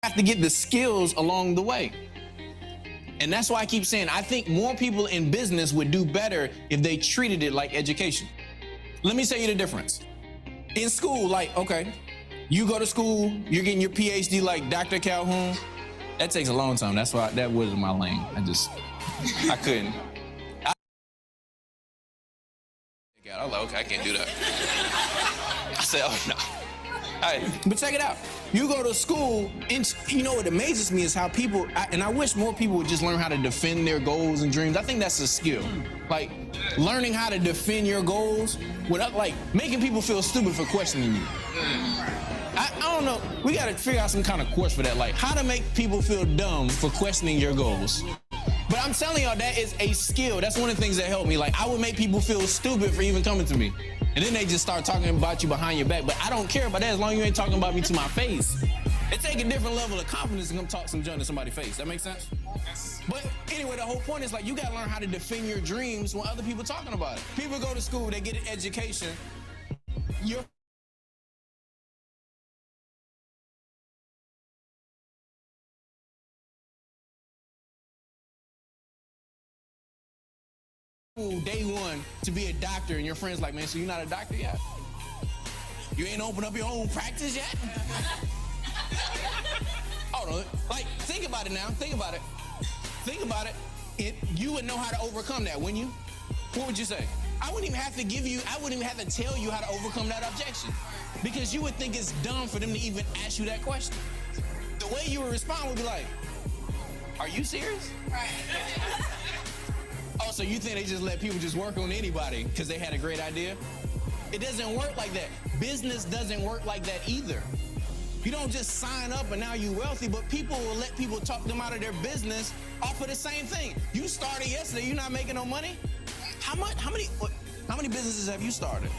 have to get the skills along the way. And that's why I keep saying, I think more people in business would do better if they treated it like education. Let me tell you the difference. In school, like, okay, you go to school, you're getting your PhD like Dr. Calhoun. That takes a long time. That's why that wasn't my lane. I couldn't. I was like, okay, I can't do that. I said, oh no. All right, but check it out. You go to school, and you know what amazes me is how people, and I wish more people would just learn how to defend their goals and dreams. I think that's a skill. Like, learning how to defend your goals without, like, making people feel stupid for questioning you. I don't know, we gotta figure out some kind of course for that, like how to make people feel dumb for questioning your goals. But I'm telling y'all, that is a skill. That's one of the things that helped me. Like, I would make people feel stupid for even coming to me. And then they just start talking about you behind your back. But I don't care about that as long as you ain't talking about me to my face. It takes a different level of confidence to come talk some junk to somebody's face. That makes sense? But anyway, the whole point is, like, you gotta learn how to defend your dreams when other people talking about it. People go to school, they get an education. Day one to be a doctor, and your friend's like, man, so you're not a doctor yet? You ain't opened up your own practice yet? Hold on, like, think about it now, think about it. Think about it. You would know how to overcome that, wouldn't you? What would you say? I wouldn't even have to tell you how to overcome that objection, because you would think it's dumb for them to even ask you that question. The way you would respond would be like, are you serious? Right. Oh, so you think they just let people just work on anybody because they had a great idea? It doesn't work like that. Business doesn't work like that either. You don't just sign up and now you're wealthy, but people will let people talk them out of their business off of the same thing. You started yesterday, you're not making no money? How many businesses have you started?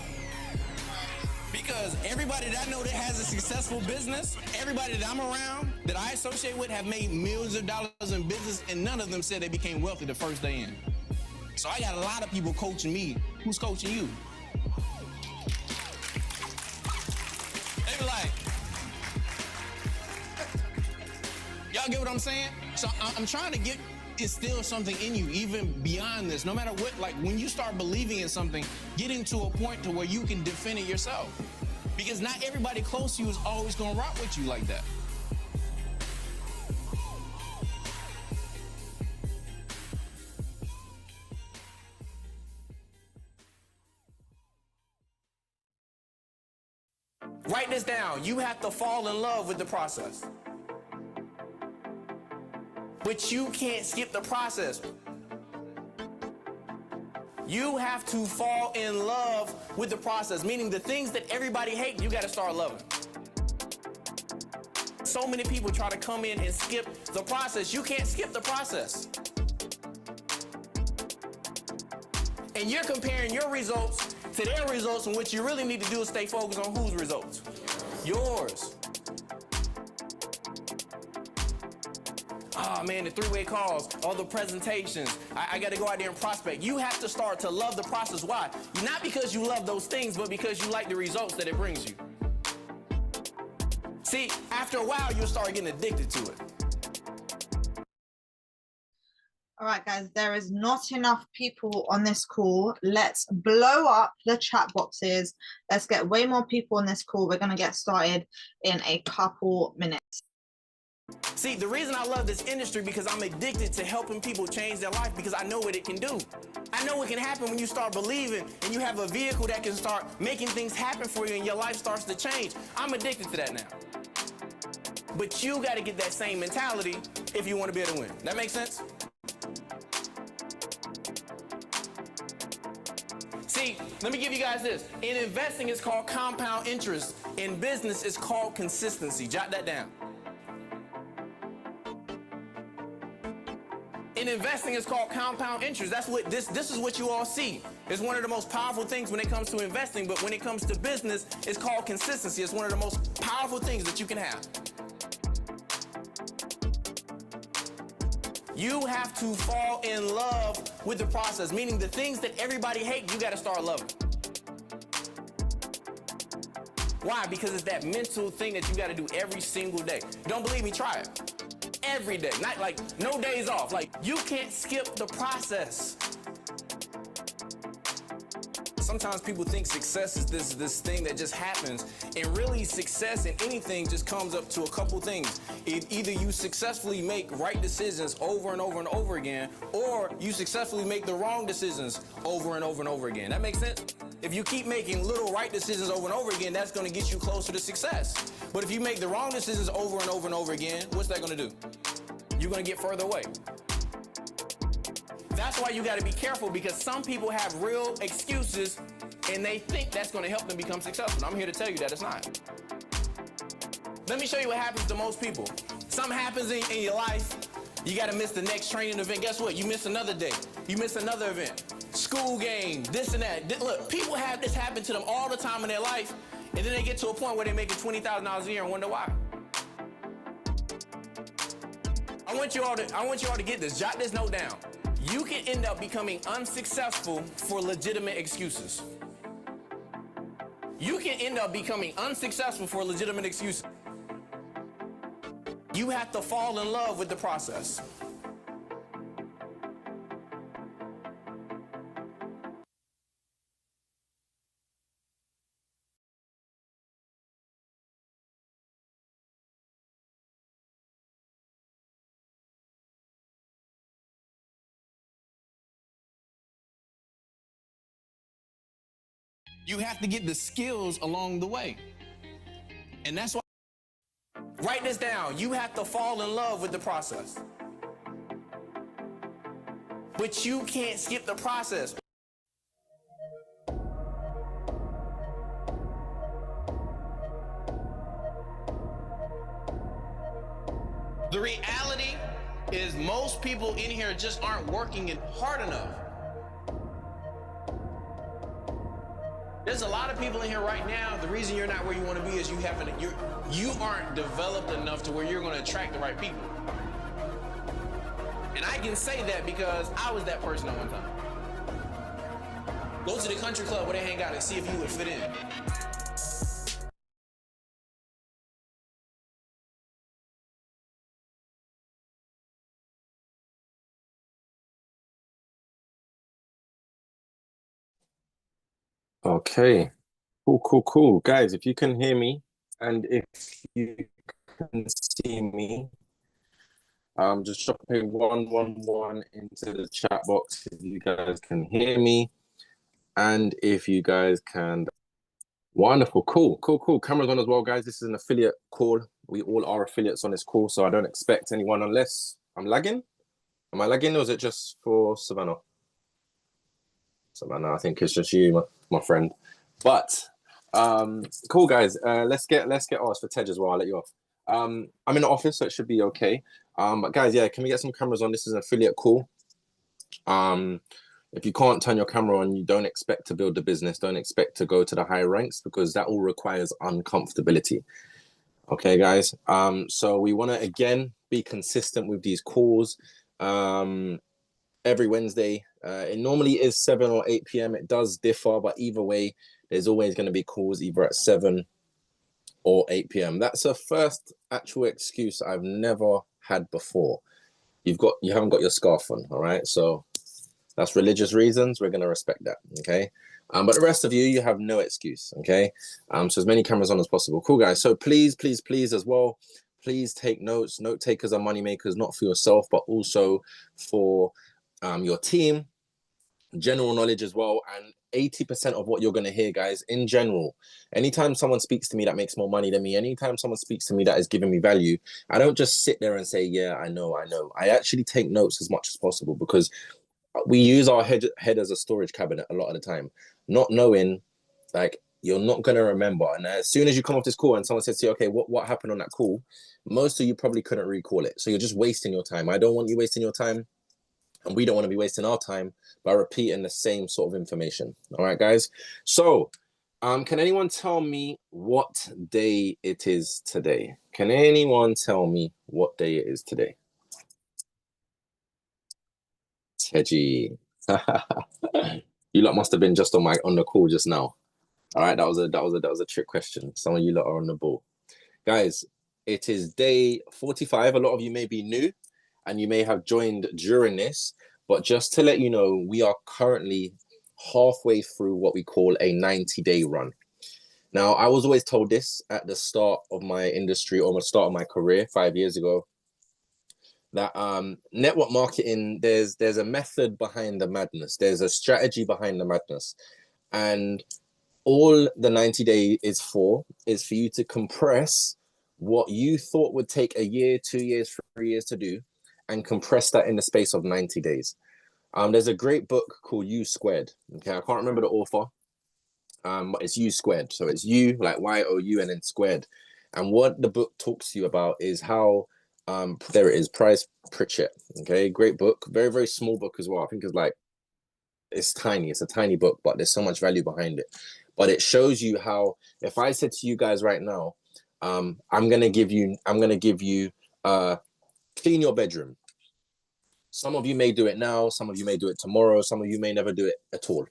Because everybody that I know that has a successful business, everybody that I'm around, that I associate with, have made millions of dollars in business, and none of them said they became wealthy the first day in. So I got a lot of people coaching me. Who's coaching you? They be like, y'all get what I'm saying? So I'm trying to instill something in you, even beyond this. No matter what, like, when you start believing in something, getting to a point to where you can defend it yourself. Because not everybody close to you is always gonna rock with you like that. Write this down. You have to fall in love with the process. But you can't skip the process. You have to fall in love with the process, meaning the things that everybody hates, you gotta start loving. So many people try to come in and skip the process. You can't skip the process. And you're comparing your results to their results, and what you really need to do is stay focused on whose results? Yours. Oh man, the three-way calls, all the presentations. I got to go out there and prospect. You have to start to love the process. Why? Not because you love those things, but because you like the results that it brings you. See, after a while, you'll start getting addicted to it. All right, guys, there is not enough people on this call. Let's blow up the chat boxes. Let's get way more people on this call. We're going to get started in a couple minutes. See, the reason I love this industry because I'm addicted to helping people change their life, because I know what it can do. I know what can happen when you start believing and you have a vehicle that can start making things happen for you and your life starts to change. I'm addicted to that now. But you got to get that same mentality if you want to be able to win. That makes sense? See, let me give you guys this. In investing, it's called compound interest. In business, it's called consistency. Jot that down. In investing, it's called compound interest. That's what this is what you all see. It's one of the most powerful things when it comes to investing, but when it comes to business, it's called consistency. It's one of the most powerful things that you can have. You have to fall in love with the process, meaning the things that everybody hates, you got to start loving. Why? Because it's that mental thing that you got to do every single day. Don't believe me? Try it. Every day. Not like no days off. Like you can't skip the process. Sometimes people think success is this thing that just happens, and really success in anything just comes up to a couple things. Either you successfully make right decisions over and over and over again, or you successfully make the wrong decisions over and over and over again. That makes sense? If you keep making little right decisions over and over again, that's going to get you closer to success. But if you make the wrong decisions over and over and over again, what's that going to do? You're going to get further away. That's why you got to be careful, because some people have real excuses and they think that's going to help them become successful. I'm here to tell you that it's not. Let me show you what happens to most people. Something happens in your life. You got to miss the next training event. Guess what? You miss another day. You miss another event. School game, this and that. Look, people have this happen to them all the time in their life, and then they get to a point where they're making $20,000 a year and wonder why. I want you all to get this. Jot this note down. You can end up becoming unsuccessful for legitimate excuses. You can end up becoming unsuccessful for legitimate excuses. You have to fall in love with the process. You have to get the skills along the way. And that's why, write this down. You have to fall in love with the process. But you can't skip the process. The reality is most people in here just aren't working it hard enough. There's a lot of people in here right now. The reason you're not where you want to be is you aren't developed enough to where you're going to attract the right people. And I can say that because I was that person at one time. Go to the country club where they hang out and see if you would fit in. Okay, cool. Guys, if you can hear me and if you can see me, just dropping 111 into the chat box if you guys can hear me and if you guys can. Wonderful, cool. Cameras on as well, guys. This is an affiliate call. We all are affiliates on this call, so I don't expect anyone unless I'm lagging. Am I lagging, or is it just for Savannah? Savannah, I think it's just you, my friend. But cool, guys. Let's get ours for Tej as well. I'll let you off. I'm in the office, so it should be okay. But guys, yeah, can we get some cameras on? This is an affiliate call. If you can't turn your camera on, you don't expect to build the business, don't expect to go to the higher ranks, because that all requires uncomfortability. Okay, guys. So we want to again be consistent with these calls. Every Wednesday. It normally is 7 or 8 p.m. It does differ, but either way, there's always going to be calls either at 7 or 8 p.m. That's the first actual excuse I've never had before. You haven't got your scarf on, all right? So that's religious reasons. We're going to respect that, okay? But the rest of you have no excuse, okay? So as many cameras on as possible. Cool, guys. So please as well, please take notes. Note takers are money makers, not for yourself, but also for your team, general knowledge as well. And 80% of what you're going to hear, guys, in general, anytime someone speaks to me that makes more money than me, anytime someone speaks to me that is giving me value, I don't just sit there and say, yeah, I know. I actually take notes as much as possible, because we use our head as a storage cabinet a lot of the time, not knowing, like, you're not going to remember. And as soon as you come off this call and someone says to you, okay, what happened on that call? Most of you probably couldn't recall it. So you're just wasting your time. I don't want you wasting your time. And we don't want to be wasting our time by repeating the same sort of information. All right, guys. So can anyone tell me what day it is today? Can anyone tell me what day it is today? Teji. You lot must have been just on the call just now. All right, that was a trick question. Some of you lot are on the ball. Guys, it is day 45. A lot of you may be new and you may have joined during this, but just to let you know, we are currently halfway through what we call a 90-day run. Now, I was always told this at the start of my industry or the start of my career 5 years ago, that network marketing, there's a method behind the madness. There's a strategy behind the madness. And all the 90-day is for you to compress what you thought would take a year, 2 years, 3 years to do, and compress that in the space of 90 days. There's a great book called U Squared. Okay, I can't remember the author, but it's U Squared. So it's U, like Y-O-U, and then squared. And what the book talks to you about is how, there it is, Price Pritchett. Okay, great book. Very, very small book as well. I think it's tiny. It's a tiny book, but there's so much value behind it. But it shows you how, if I said to you guys right now, I'm gonna give you clean your bedroom. Some of you may do it now, some of you may do it tomorrow, some of you may never do it at all.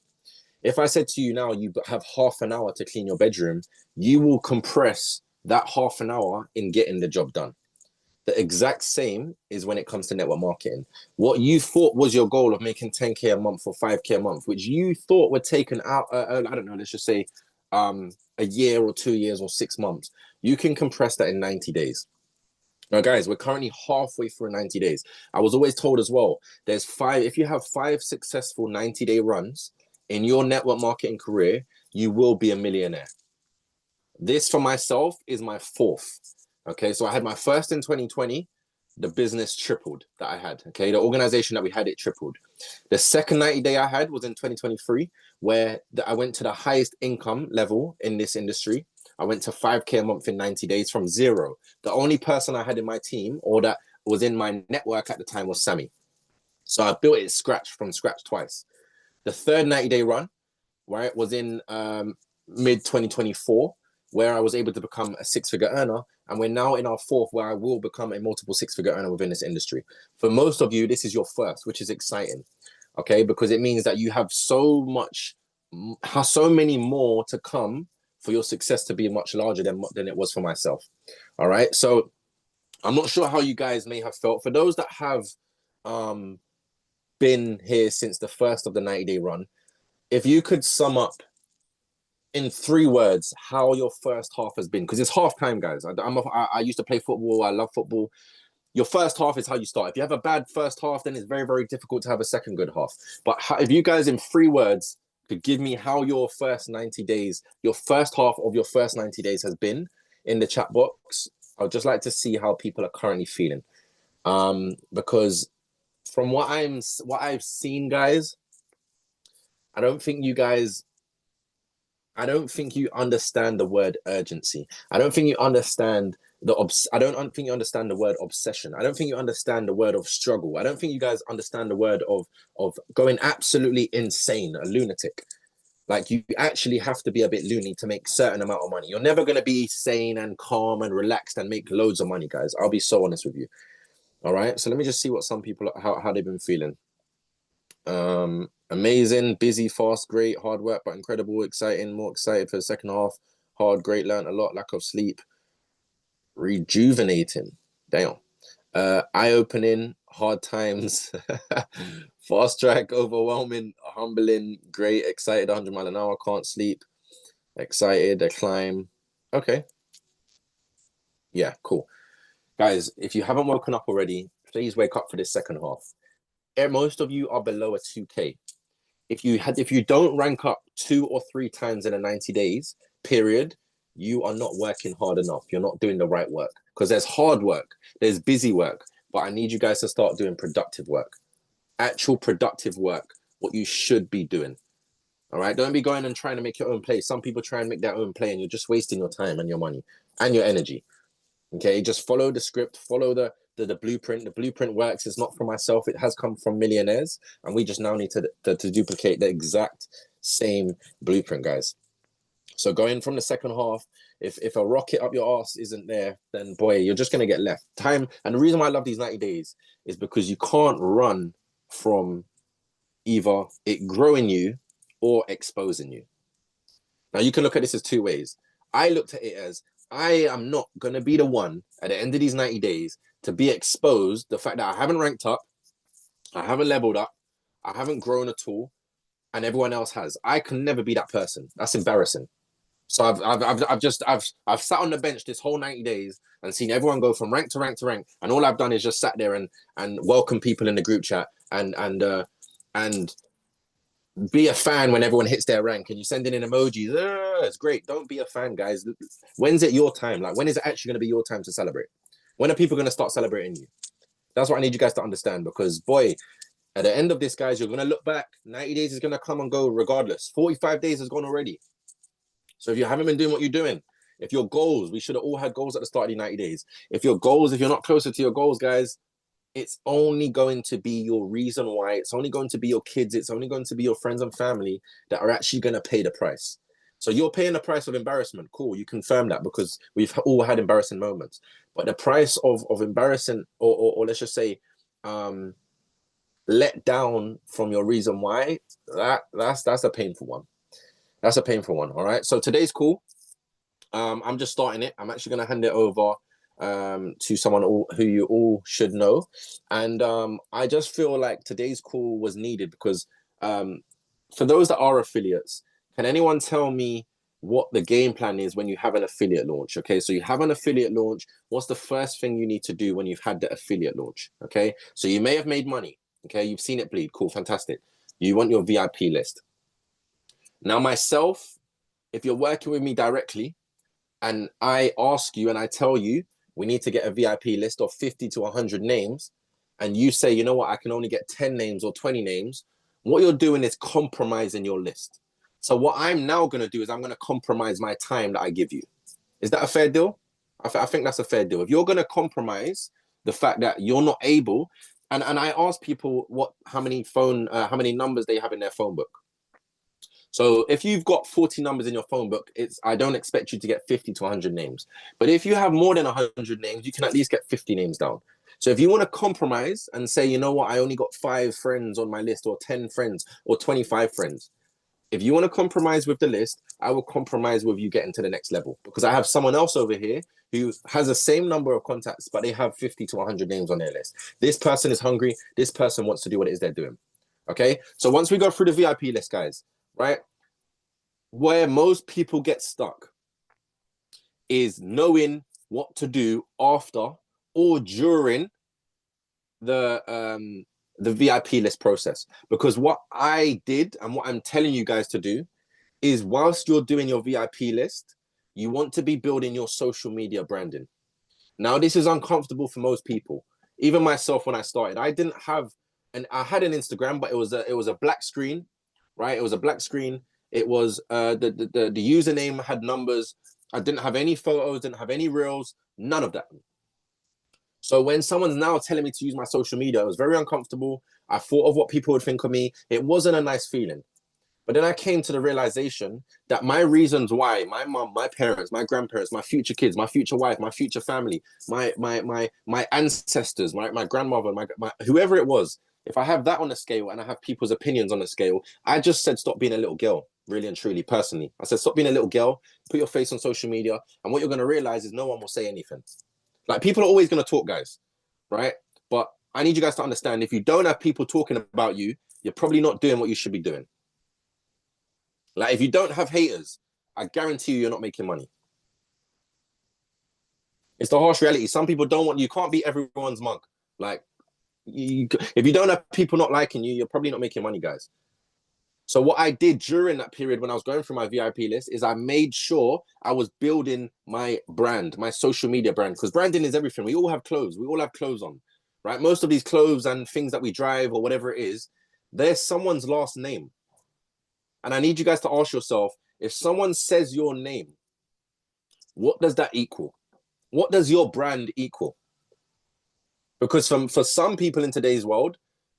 If I said to you now, you have half an hour to clean your bedroom, you will compress that half an hour in getting the job done. The exact same is when it comes to network marketing. What you thought was your goal of making 10K a month or 5K a month, which you thought would take I don't know, let's just say a year or 2 years or 6 months, you can compress that in 90 days. Now, guys, we're currently halfway through 90 days. I was always told as well, if you have 5 successful 90-day runs in your network marketing career, you will be a millionaire. This for myself is my 4th. Okay, so I had my first in 2020. The business tripled that I had. Okay, the organization that we had, it tripled. The second 90-day I had was in 2023, where I went to the highest income level in this industry. I went to 5K a month in 90 days from 0. The only person I had in my team or that was in my network at the time was Sammy. So I built it from scratch twice. The third 90-day run, right, was in mid 2024, where I was able to become a 6-figure earner. And we're now in our 4th, where I will become a multiple 6-figure earner within this industry. For most of you, this is your first, which is exciting. Okay, because it means that you have so many more to come for your success to be much larger than it was for myself. All right, so I'm not sure how you guys may have felt. For those that have been here since the first of the 90-day run, if you could sum up in 3 words how your first half has been, because it's half time, guys. I used to play football. I love football. Your first half is how you start. If you have a bad first half, then it's very, very difficult to have a second good half. But if you guys in 3 words could give me how your first 90 days, your first half of your first 90 days has been in the chat box, I'd just like to see how people are currently feeling. Because from what I've seen, guys, I don't think you understand the word urgency. I don't think you understand I don't think you understand the word obsession. I don't think you understand the word of struggle. I don't think you guys understand the word of going absolutely insane, a lunatic. Like, you actually have to be a bit loony to make certain amount of money. You're never going to be sane and calm and relaxed and make loads of money, guys. I'll be so honest with you. All right. So let me just see what some people, how they've been feeling. Amazing, busy, fast, great, hard work, but incredible, exciting, more excited for the second half. Hard, great, learned a lot, lack of sleep. Rejuvenating. Damn. Eye-opening, hard times. Fast track, overwhelming, humbling, great, excited, 100 miles an hour, can't sleep. Excited, a climb. Okay. Yeah, cool. Guys, if you haven't woken up already, please wake up for this second half. Most of you are below a 2K. If you don't rank up 2 or 3 times in a 90 days period, you are not working hard enough. You're not doing the right work, because there's hard work, there's busy work, but I need you guys to start doing productive work, actual productive work, what you should be doing. All right, don't be going and trying to make your own play. Some people try and make their own play, and you're just wasting your time and your money and your energy. Okay, just follow the script, follow the blueprint. The blueprint works. It's not from myself. It has come from millionaires, and we just now need to duplicate the exact same blueprint, guys. So going from the second half, if a rocket up your ass isn't there, then boy, you're just gonna get left. Time, and the reason why I love these 90 days is because you can't run from either it growing you or exposing you. Now you can look at this as two ways. I looked at it as I am not going to be the one at the end of these 90 days to be exposed the fact that I haven't ranked up, I haven't leveled up, I haven't grown at all, and everyone else has. I can never be that person. That's embarrassing. So I've sat on the bench this whole 90 days and seen everyone go from rank to rank to rank, and all I've done is just sat there and welcome people in the group chat and be a fan when everyone hits their rank and you send in emojis. It's great. Don't be a fan, guys. When's it your time? Like, when is it actually going to be your time to celebrate? When are people going to start celebrating you? That's what I need you guys to understand, because boy, at the end of this, guys, you're going to look back. 90 days is going to come and go regardless. 45 days has gone already. So if you haven't been doing what you're doing, if your goals, we should have all had goals at the start of the 90 days. If your goals, if you're not closer to your goals, guys, it's only going to be your reason why. It's only going to be your kids. It's only going to be your friends and family that are actually going to pay the price. So you're paying the price of embarrassment. Cool, you confirm that because we've all had embarrassing moments. But the price of embarrassing, or let's just say, let down from your reason why, that's a painful one. That's a painful one. All right. So today's call, I'm just starting it. I'm actually going to hand it over to someone who you all should know. And I just feel like today's call was needed because for those that are affiliates, can anyone tell me what the game plan is when you have an affiliate launch? Okay, so you have an affiliate launch. What's the first thing you need to do when you've had the affiliate launch? Okay, so you may have made money. Okay, you've seen it bleed. Cool, fantastic. You want your VIP list. Now, myself, if you're working with me directly and I ask you and I tell you, we need to get a VIP list of 50 to 100 names, and you say, you know what, I can only get 10 names or 20 names, what you're doing is compromising your list. So what I'm now going to do is I'm going to compromise my time that I give you. Is that a fair deal? I think that's a fair deal. If you're going to compromise the fact that you're not able, and I ask people how many numbers they have in their phone book. So if you've got 40 numbers in your phone book, I don't expect you to get 50 to 100 names. But if you have more than 100 names, you can at least get 50 names down. So if you want to compromise and say, you know what, I only got 5 friends on my list, or 10 friends, or 25 friends. If you want to compromise with the list, I will compromise with you getting to the next level, because I have someone else over here who has the same number of contacts, but they have 50 to 100 names on their list. This person is hungry. This person wants to do what it is they're doing. Okay. So once we go through the VIP list, guys, right, where most people get stuck is knowing what to do after or during the VIP list process. Because what I did and what I'm telling you guys to do is, whilst you're doing your VIP list, you want to be building your social media branding. Now, this is uncomfortable for most people. Even myself, when I started, I didn't have, and I had an Instagram, but it was a black screen, right? It was a black screen. It was the username had numbers. I didn't have any photos, didn't have any reels, none of that. So when someone's now telling me to use my social media, it was very uncomfortable. I thought of what people would think of me. It wasn't a nice feeling. But then I came to the realization that my reasons why, my mom, my parents, my grandparents, my future kids, my future wife, my future family, my ancestors, my grandmother, my whoever it was, if I have that on a scale and I have people's opinions on a scale, I just said, stop being a little girl, really and truly, personally. I said, stop being a little girl, put your face on social media, and what you're going to realize is no one will say anything. Like, people are always going to talk, guys, right? But I need you guys to understand, if you don't have people talking about you, you're probably not doing what you should be doing. Like, if you don't have haters, I guarantee you're not making money. It's the harsh reality. Some people don't want, you can't be everyone's mug. Like, if you don't have people not liking you, you're probably not making money, guys. So what I did during that period when I was going through my VIP list is I made sure I was building my brand, my social media brand, because branding is everything. We all have clothes. We all have clothes on, right? Most of these clothes and things that we drive or whatever it is, there's someone's last name. And I need you guys to ask yourself, if someone says your name, what does that equal? What does your brand equal? Because for some people in today's world,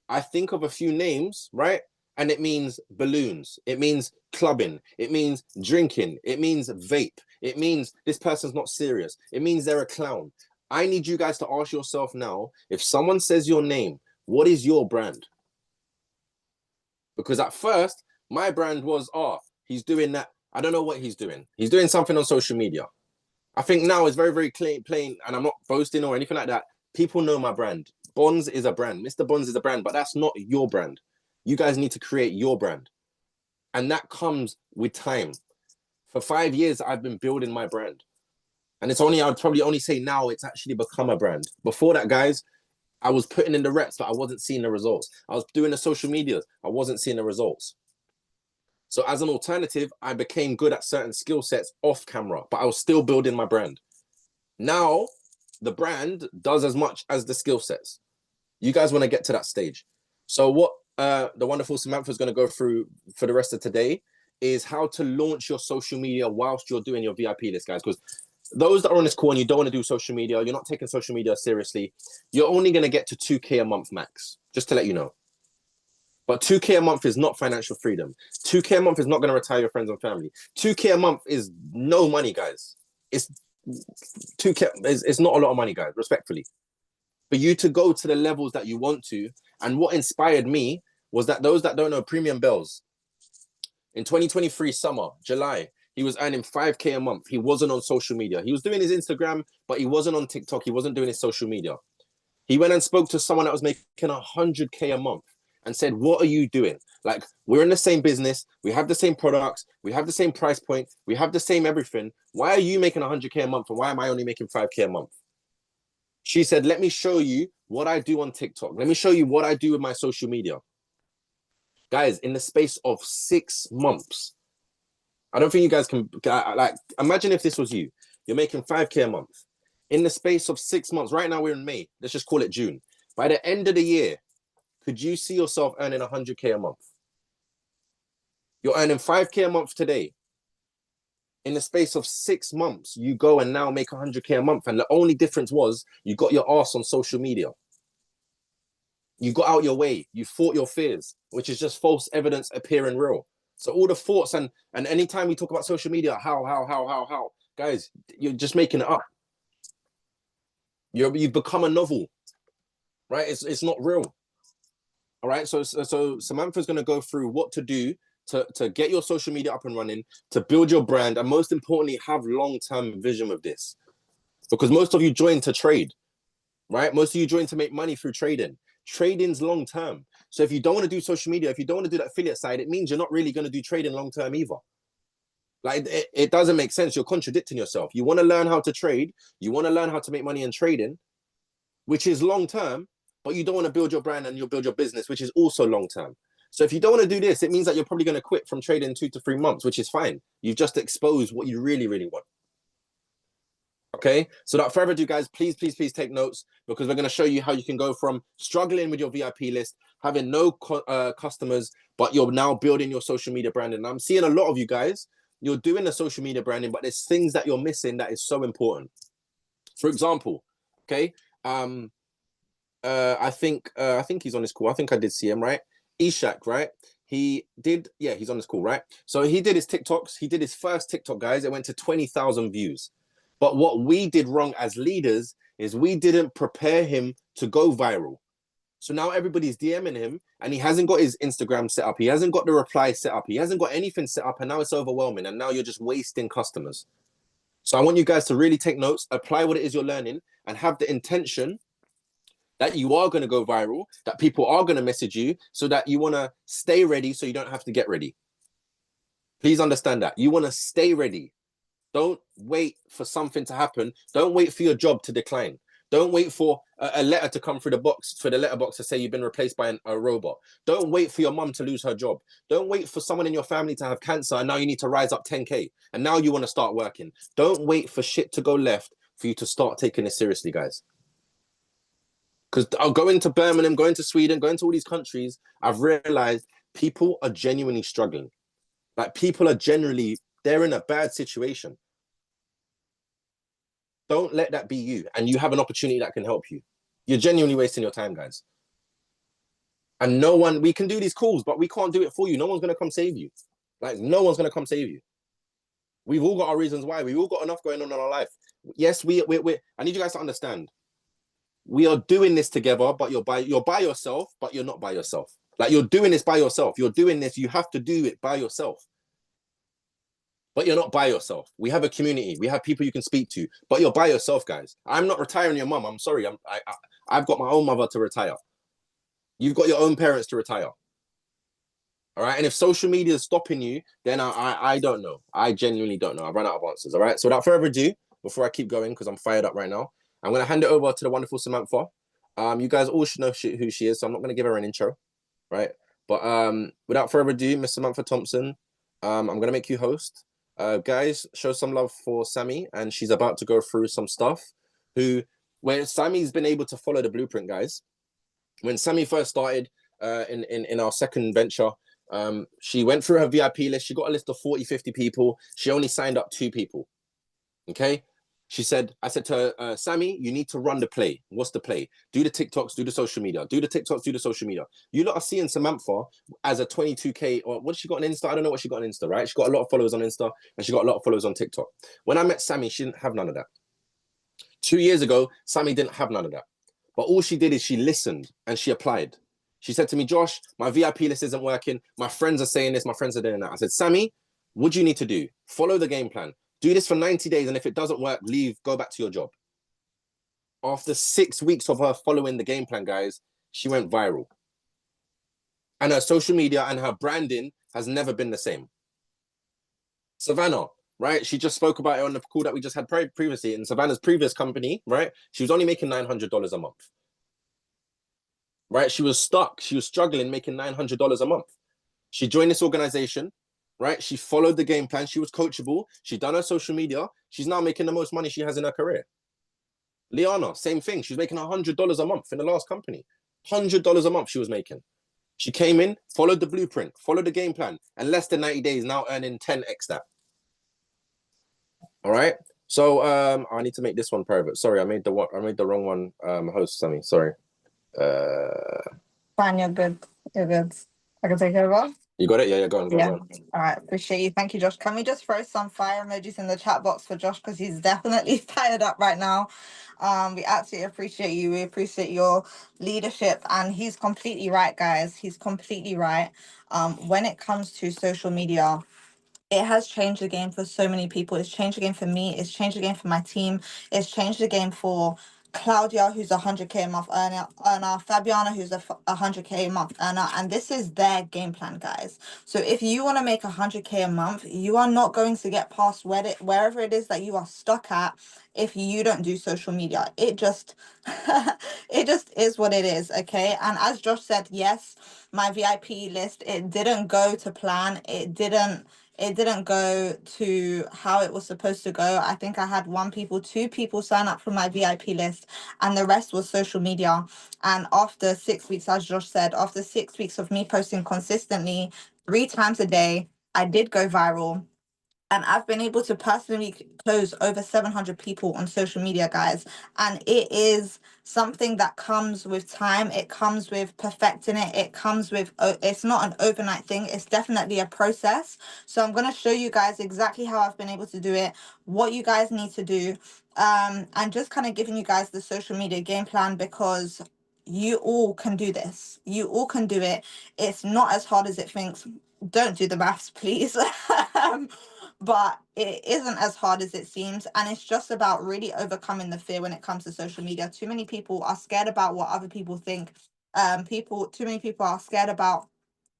I think of a few names, right? And it means balloons. It means clubbing. It means drinking. It means vape. It means this person's not serious. It means they're a clown. I need you guys to ask yourself now, if someone says your name, what is your brand? Because at first, my brand was, he's doing that I don't know what he's doing. He's doing something on social media. I think now it's very, very plain, and I'm not boasting or anything like that. People know my brand. Bonds is a brand. Mr. Bonds is a brand, but that's not your brand. You guys need to create your brand. And that comes with time. For 5 years, I've been building my brand. And it's only, I'd probably only say now it's actually become a brand. Before that, guys, I was putting in the reps, but I wasn't seeing the results. I was doing the social media. I wasn't seeing the results. So as an alternative, I became good at certain skill sets off camera, but I was still building my brand. Now, the brand does as much as the skill sets. You guys want to get to that stage. So what the wonderful Samantha is going to go through for the rest of today is how to launch your social media whilst you're doing your VIP list, guys. Because those that are on this call and you don't want to do social media, you're not taking social media seriously, you're only going to get to 2K a month max, just to let you know. But 2K a month is not financial freedom. 2K a month is not going to retire your friends and family. 2K a month is no money, guys. It's 2K. It's not a lot of money, guys, respectfully. For you to go to the levels that you want to, and what inspired me was that those that don't know, Premium Bells, in 2023 summer, July, he was earning 5K a month. He wasn't on social media. He was doing his Instagram, but he wasn't on TikTok. He wasn't doing his social media. He went and spoke to someone that was making 100K a month and said, what are you doing? Like, we're in the same business. We have the same products. We have the same price point. We have the same everything. Why are you making 100K a month? And why am I only making 5K a month? She said, let me show you what I do on TikTok. Let me show you what I do with my social media. Guys, in the space of 6 months, I don't think you guys can, like, imagine if this was you. You're making 5K a month. In the space of 6 months, right now we're in May, let's just call it June. By the end of the year, could you see yourself earning 100K a month? You're earning 5K a month today. In the space of 6 months, you go and now make 100K a month. And the only difference was you got your ass on social media. You got out your way. You fought your fears, which is just false evidence appearing real. So all the thoughts and anytime we talk about social media, how, guys, you're just making it up. You've become a novel, right? It's not real. All right. So Samantha's going to go through what to do to get your social media up and running, to build your brand, and most importantly, have long-term vision with this. Because most of you join to trade, right? Most of you join to make money through trading. Trading's long-term. So if you don't want to do social media, if you don't want to do that affiliate side, it means you're not really going to do trading long-term either. Like, it doesn't make sense. You're contradicting yourself. You want to learn how to trade. You want to learn how to make money in trading, which is long-term, but you don't want to build your brand and you'll build your business, which is also long-term. So if you don't want to do this, it means that you're probably going to quit from trading in 2 to 3 months, which is fine. You've just exposed what you really, really want. Okay, so without further ado, guys, please take notes, because we're going to show you how you can go from struggling with your VIP list, having no customers, but you're now building your social media branding. And I'm seeing a lot of you guys, you're doing the social media branding, but there's things that you're missing that is so important. For example, okay, I think he's on this call. I think I did see him, right? Ishak, right? He did, yeah, he's on this call, right? So he did his TikToks. He did his first TikTok, guys. It went to 20,000 views. But what we did wrong as leaders is we didn't prepare him to go viral. So now everybody's DMing him and he hasn't got his Instagram set up. He hasn't got the reply set up. He hasn't got anything set up, and now it's overwhelming. And now you're just wasting customers. So I want you guys to really take notes, apply what it is you're learning, and have the intention that you are going to go viral, that people are going to message you, so that you want to stay ready so you don't have to get ready. Please understand that. You want to stay ready. Don't wait for something to happen. Don't wait for your job to decline. Don't wait for a letter to come through the box, for the letterbox to say you've been replaced by a robot. Don't wait for your mum to lose her job. Don't wait for someone in your family to have cancer and now you need to rise up 10K and now you want to start working. Don't wait for shit to go left for you to start taking it seriously, guys. Because going to Birmingham, going to Sweden, going to all these countries, I've realized people are genuinely struggling. Like, people are generally, they're in a bad situation. Don't let that be you. And you have an opportunity that can help you. You're genuinely wasting your time, guys. And no one, we can do these calls, but we can't do it for you. No one's going to come save you. Like, no one's going to come save you. We've all got our reasons why. We've all got enough going on in our life. Yes, I need you guys to understand. We are doing this together, but you're by yourself, but you're not by yourself. Like, you're doing this by yourself. You're doing this, you have to do it by yourself. but you're not by yourself. We have a community. We have people you can speak to, but you're by yourself, guys. I'm not retiring your mum. I'm sorry. I've got my own mother to retire. You've got your own parents to retire. All right. And if social media is stopping you, then I don't know. I genuinely don't know. I've run out of answers. All right. So without further ado, before I keep going, because I'm fired up right now, I'm going to hand it over to the wonderful Samantha. You guys all should know who she is, so I'm not going to give her an intro, right? But without further ado, Miss Samantha Thompson, I'm going to make you host. Guys, show some love for Sammy, and she's about to go through some stuff. When Sammy's been able to follow the blueprint, guys, when Sammy first started in our second venture, she went through her VIP list. She got a list of 40, 50 people. She only signed up 2 people. Okay. I said to her, Sammy, you need to run the play. What's the play? Do the TikToks, do the social media. Do the TikToks, do the social media. You lot are seeing Samantha as a 22K, or what she got on Insta? I don't know what she got on Insta, right? She got a lot of followers on Insta, and she got a lot of followers on TikTok. When I met Sammy, she didn't have none of that. 2 years ago, Sammy didn't have none of that. But all she did is she listened and she applied. She said to me, Josh, my VIP list isn't working. My friends are saying this. My friends are doing that. I said, Sammy, what do you need to do? Follow the game plan. Do this for 90 days, and if it doesn't work, leave, go back to your job. After 6 weeks of her following the game plan, guys, she went viral. And her social media and her branding has never been the same. Savannah, right? She just spoke about it on the call that we just had previously. In Savannah's previous company, right? She was only making $900 a month. Right? She was stuck. She was struggling making $900 a month. She joined this organization, right? She followed the game plan. She was coachable. She done her social media. She's now making the most money she has in her career. Liana, same thing. She was making $100 a month in the last company. $100 a month she was making. She came in, followed the blueprint, followed the game plan, and less than 90 days, now earning 10x that. All right. So I need to make this one private. Sorry, I made the wrong one. Host Sammy. Sorry. Fine, you're good. You're good. I can take over. You got it? Yeah, go on. All right, appreciate you. Thank you, Josh. Can we just throw some fire emojis in the chat box for Josh, because he's definitely fired up right now. We absolutely appreciate you. We appreciate your leadership, and he's completely right, guys. He's completely right. When it comes to social media, it has changed the game for so many people. It's changed the game for me. It's changed the game for my team. It's changed the game for Claudia, who's a 100K a month earner, Fabiana, who's a 100K a month earner, and this is their game plan, guys. So if you want to make 100K a month, you are not going to get past wherever it is that you are stuck at if you don't do social media. It just it just is what it is, okay? And as Josh said, yes, my VIP list, it didn't go to plan. It didn't go to how it was supposed to go. I think I had 2 people sign up for my VIP list, and the rest was social media. And after 6 weeks, as Josh said, after 6 weeks of me posting consistently 3 times a day, I did go viral. And I've been able to personally close over 700 people on social media, guys. And it is something that comes with time. It comes with perfecting it. It comes with, it's not an overnight thing. It's definitely a process. So I'm going to show you guys exactly how I've been able to do it, what you guys need to do. And just kind of giving you guys the social media game plan, because you all can do this. You all can do it. It's not as hard as it thinks. Don't do the maths, please. But it isn't as hard as it seems, and it's just about really overcoming the fear when it comes to social media. Too many people are scared about what other people think. Too many people are scared about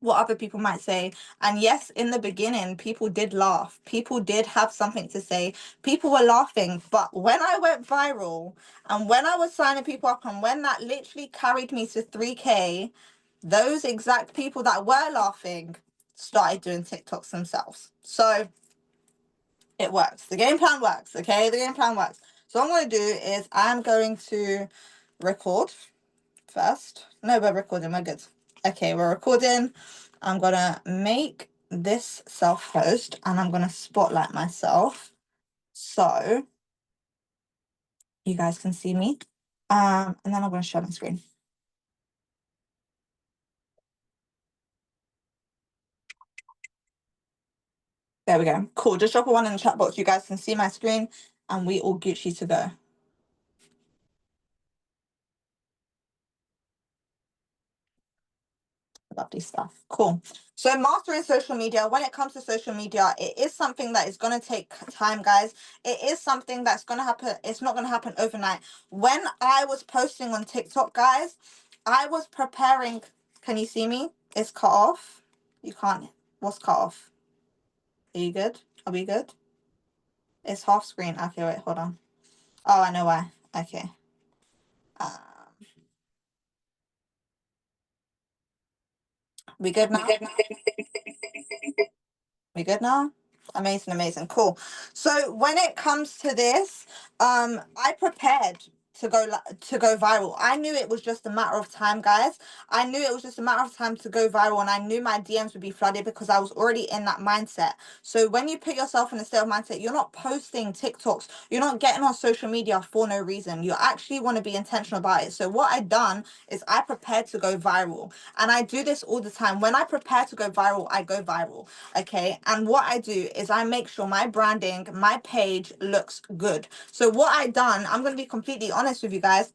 what other people might say. And yes, in the beginning, people did laugh. People did have something to say. People were laughing. But when I went viral, and when I was signing people up, and when that literally carried me to 3K, those exact people that were laughing started doing TikToks themselves. So it works. The game plan works, okay? The game plan works. So what I'm going to do is I'm going to record first. No, we're recording. We're good. Okay, we're recording. I'm going to make this self-host, and I'm going to spotlight myself so you guys can see me. And then I'm going to share my screen. There we go. Cool. Just drop a 1 in the chat box. You guys can see my screen, and we all Gucci to go. Lovely stuff. Cool. So mastering social media, when it comes to social media, it is something that is going to take time, guys. It is something that's going to happen. It's not going to happen overnight. When I was posting on TikTok, guys, I was preparing. Can you see me? It's cut off. You can't. What's cut off? Are you good? Are we good? It's half screen. Okay, wait, hold on. Oh, I know why. Okay. We good now? We good now? Amazing, amazing, cool. So when it comes to this, I prepared to go viral. I knew it was just a matter of time, guys. I knew it was just a matter of time to go viral, and I knew my DMs would be flooded because I was already in that mindset. So when you put yourself in a state of mindset, you're not posting TikToks, you're not getting on social media for no reason. You actually want to be intentional about it. So what I done is I prepared to go viral, and I do this all the time. When I prepare to go viral, I go viral. Okay, and what I do is I make sure my branding, my page looks good. So what I done, I'm going to be completely honest with you guys,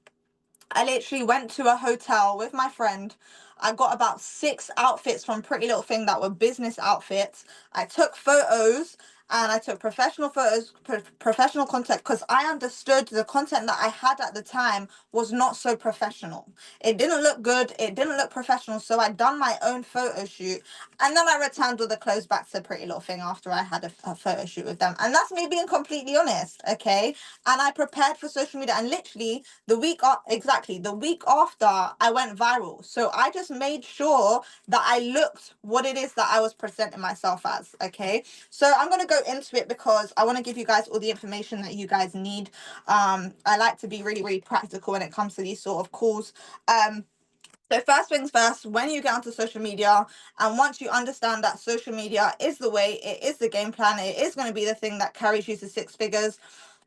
I literally went to a hotel with my friend. I got about 6 outfits from Pretty Little Thing that were business outfits. I took photos, and I took professional photos, professional content, because I understood the content that I had at the time was not so professional. It didn't look good. It didn't look professional. So I done my own photo shoot, and then I returned all the clothes back to Pretty Little Thing after I had a photo shoot with them. And that's me being completely honest, okay? And I prepared for social media, and literally the week after I went viral. So I just made sure that I looked what it is that I was presenting myself as. Okay, so I'm going to go into it because I want to give you guys all the information that you guys need. I like to be really, really practical when it comes to these sort of calls. So first things first, when you get onto social media, and once you understand that social media is the way, it is the game plan, it is going to be the thing that carries you to 6 figures,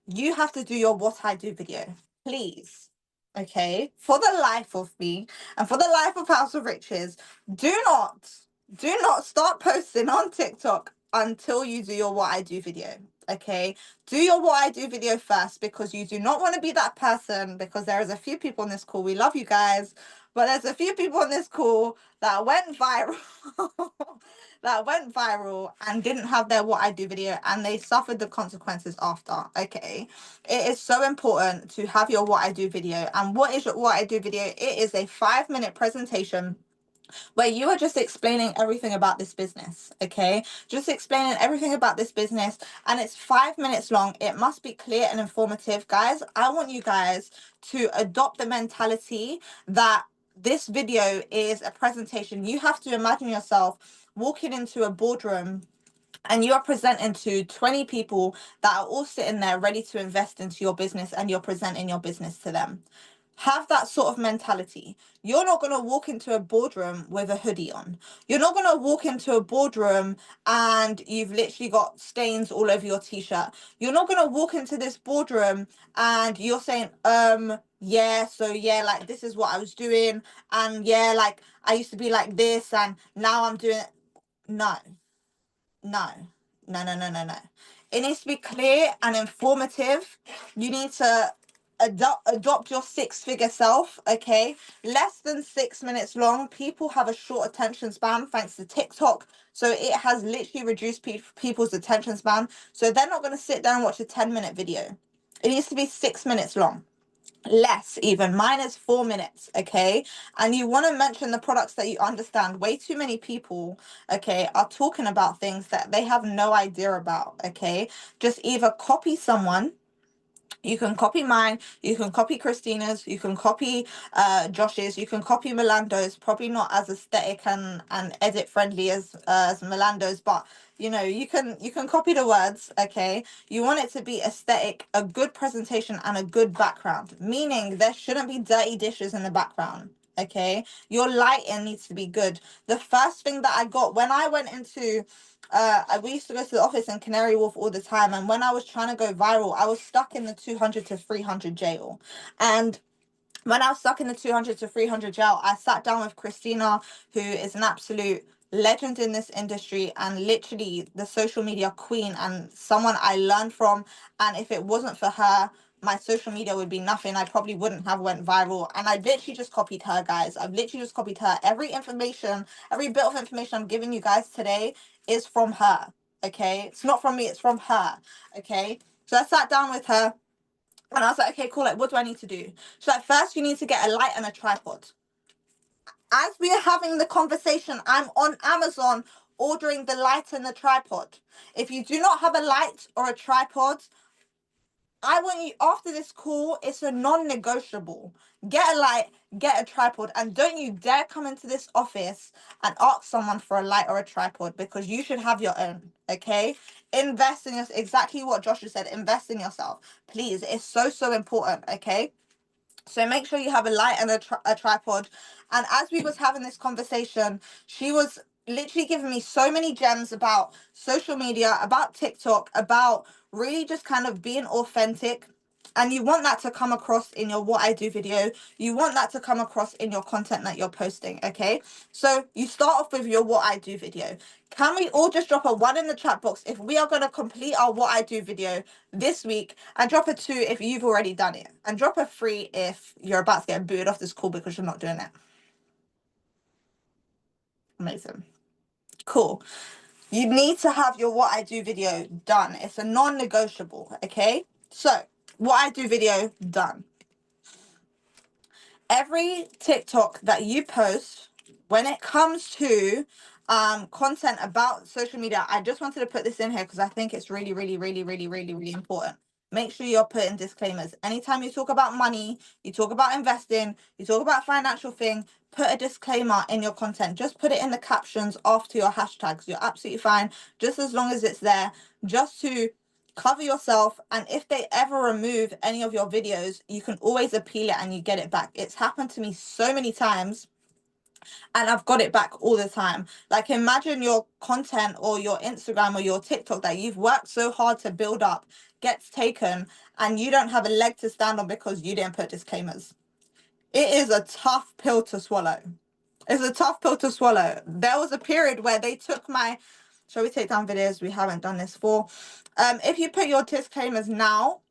you have to do your what I do video. Please. Okay. For the life of me and for the life of House of Riches, do not start posting on TikTok until you do your what I do video. Okay. Do your what I do video first, because you do not want to be that person, because there is a few people on this call. We love you guys, but there's a few people on this call that went viral. That went viral and didn't have their what I do video, and they suffered the consequences after. Okay, it is so important to have your what I do video. And what is your what I do video? It is a 5-minute presentation where you are just explaining everything about this business. Okay, just explaining everything about this business, and it's 5 minutes long. It must be clear and informative. Guys, I want you guys to adopt the mentality that this video is a presentation. You have to imagine yourself walking into a boardroom, and you are presenting to 20 people that are all sitting there ready to invest into your business, and you're presenting your business to them. Have that sort of mentality. You're not going to walk into a boardroom with a hoodie on. You're not going to walk into a boardroom and you've literally got stains all over your t-shirt. You're not going to walk into this boardroom and you're saying, yeah, so yeah, like this is what I was doing, and yeah, like I used to be like this and now I'm doing it. No. No, no. It needs to be clear and informative. You need to adopt your 6-figure self. Okay, less than 6 minutes long. People have a short attention span thanks to TikTok, so it has literally reduced people's attention span. So they're not going to sit there and watch a 10-minute video. It needs to be 6 minutes long. Less, even mine is 4 minutes. Okay, and you want to mention the products that you understand. Way too many people, okay, are talking about things that they have no idea about. Okay, just either copy someone. You can copy mine, you can copy Christina's, you can copy Josh's, you can copy Milando's, probably not as aesthetic and edit friendly as Milando's, but you know, you can copy the words. Okay, you want it to be aesthetic, a good presentation, and a good background, meaning there shouldn't be dirty dishes in the background. Okay, your lighting needs to be good. The first thing that I got when I went into we used to go to the office in Canary Wharf all the time, and when I was trying to go viral, I was stuck in the 200 to 300 jail. And when I was stuck in the 200 to 300 jail, I sat down with Christina, who is an absolute legend in this industry and literally the social media queen, and someone I learned from. And if it wasn't for her, my social media would be nothing. I probably wouldn't have went viral. And I literally just copied her, guys. I've literally just copied her. Every bit of information I'm giving you guys today is from her. Okay, it's not from me, it's from her. Okay, so I sat down with her and I was like, okay, cool, like what do I need to do? She's like, first you need to get a light and a tripod. As we are having the conversation, I'm on Amazon ordering the light and the tripod. If you do not have a light or a tripod, I want you, after this call, it's a non-negotiable. Get a light, get a tripod, and don't you dare come into this office and ask someone for a light or a tripod, because you should have your own, okay? Invest in yourself, exactly what Joshua said, invest in yourself. Please, it's so, so important, okay? So make sure you have a light and a tripod. And as we was having this conversation, she was literally giving me so many gems about social media, about TikTok, about really just kind of being authentic. And you want that to come across in your what I do video. You want that to come across in your content that you're posting, okay? So you start off with your what I do video. Can we all just drop a 1 in the chat box if we are going to complete our what I do video this week, and drop a 2 if you've already done it, and drop a 3 if you're about to get booted off this call because you're not doing it. Amazing. Cool. You need to have your what I do video done. It's a non-negotiable, okay? So, what I do video done. Every TikTok that you post, when it comes to content about social media, I just wanted to put this in here because I think it's really, really, really, really, really, really important. Make sure you're putting disclaimers. Anytime you talk about money, you talk about investing, you talk about financial thing, put a disclaimer in your content. Just put it in the captions after your hashtags. You're absolutely fine, just as long as it's there, just to cover yourself. And if they ever remove any of your videos, you can always appeal it and you get it back. It's happened to me so many times and I've got it back all the time. Like, imagine your content or your Instagram or your TikTok that you've worked so hard to build up gets taken and you don't have a leg to stand on because you didn't put disclaimers. It is a tough pill to swallow. It's a tough pill to swallow. There was a period where they took my, shall we take down videos we haven't done this for? If you put your disclaimers now,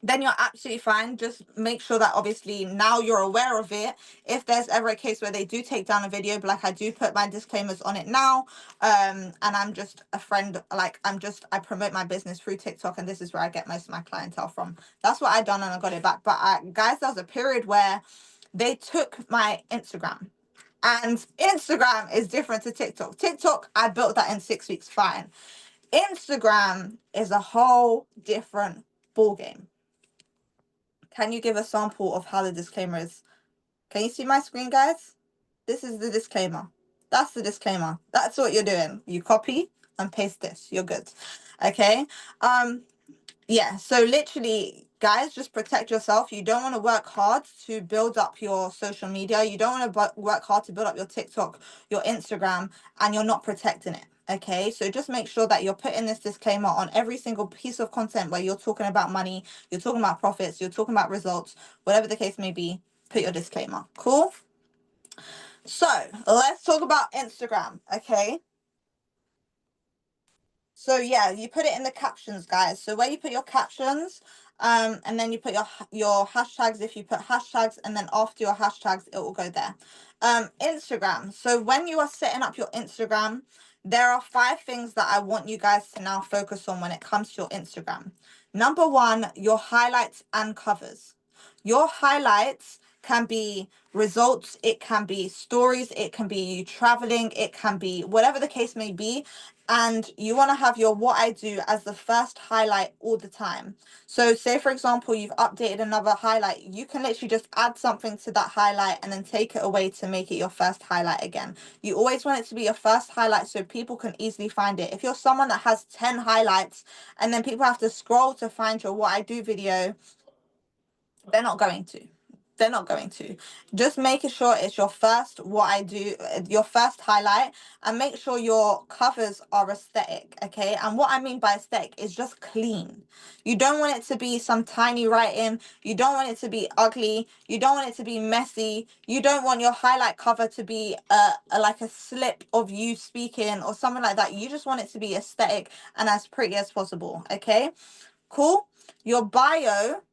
then you're absolutely fine. Just make sure that obviously now you're aware of it. If there's ever a case where they do take down a video, but like I do put my disclaimers on it now, and I'm just a friend, like I promote my business through TikTok, and this is where I get most of my clientele from. That's what I done and I got it back. But guys, there was a period where they took my Instagram. And Instagram is different to TikTok. TikTok, I built that in 6 weeks, fine. Instagram is a whole different ballgame. Can you give a sample of how the disclaimer is? Can you see my screen, guys? This is the disclaimer. That's the disclaimer. That's what you're doing. You copy and paste this. You're good. Okay. Yeah, so literally, guys, just protect yourself. You don't want to work hard to build up your social media. You don't want to work hard to build up your TikTok, your Instagram, and you're not protecting it. Okay, so just make sure that you're putting this disclaimer on every single piece of content where you're talking about money, you're talking about profits, you're talking about results, whatever the case may be, put your disclaimer. Cool? So let's talk about Instagram, okay? So yeah, you put it in the captions, guys. So where you put your captions, and then you put your hashtags. If you put hashtags and then after your hashtags, it will go there. Instagram. So when you are setting up your Instagram, there are 5 things that I want you guys to now focus on when it comes to your Instagram. Number 1, your highlights and covers. Your highlights can be results, it can be stories, it can be you traveling, it can be whatever the case may be. And you want to have your what I do as the first highlight all the time. So say, for example, you've updated another highlight, you can literally just add something to that highlight and then take it away to make it your first highlight again. You always want it to be your first highlight so people can easily find it. If you're someone that has 10 highlights and then people have to scroll to find your what I do video, they're not going to. They're not going to. Just making sure it's your first what I do, your first highlight, and make sure your covers are aesthetic, okay? And what I mean by aesthetic is just clean. You don't want it to be some tiny writing. You don't want it to be ugly. You don't want it to be messy. You don't want your highlight cover to be like a slip of you speaking or something like that. You just want it to be aesthetic and as pretty as possible, okay? Cool. Your bio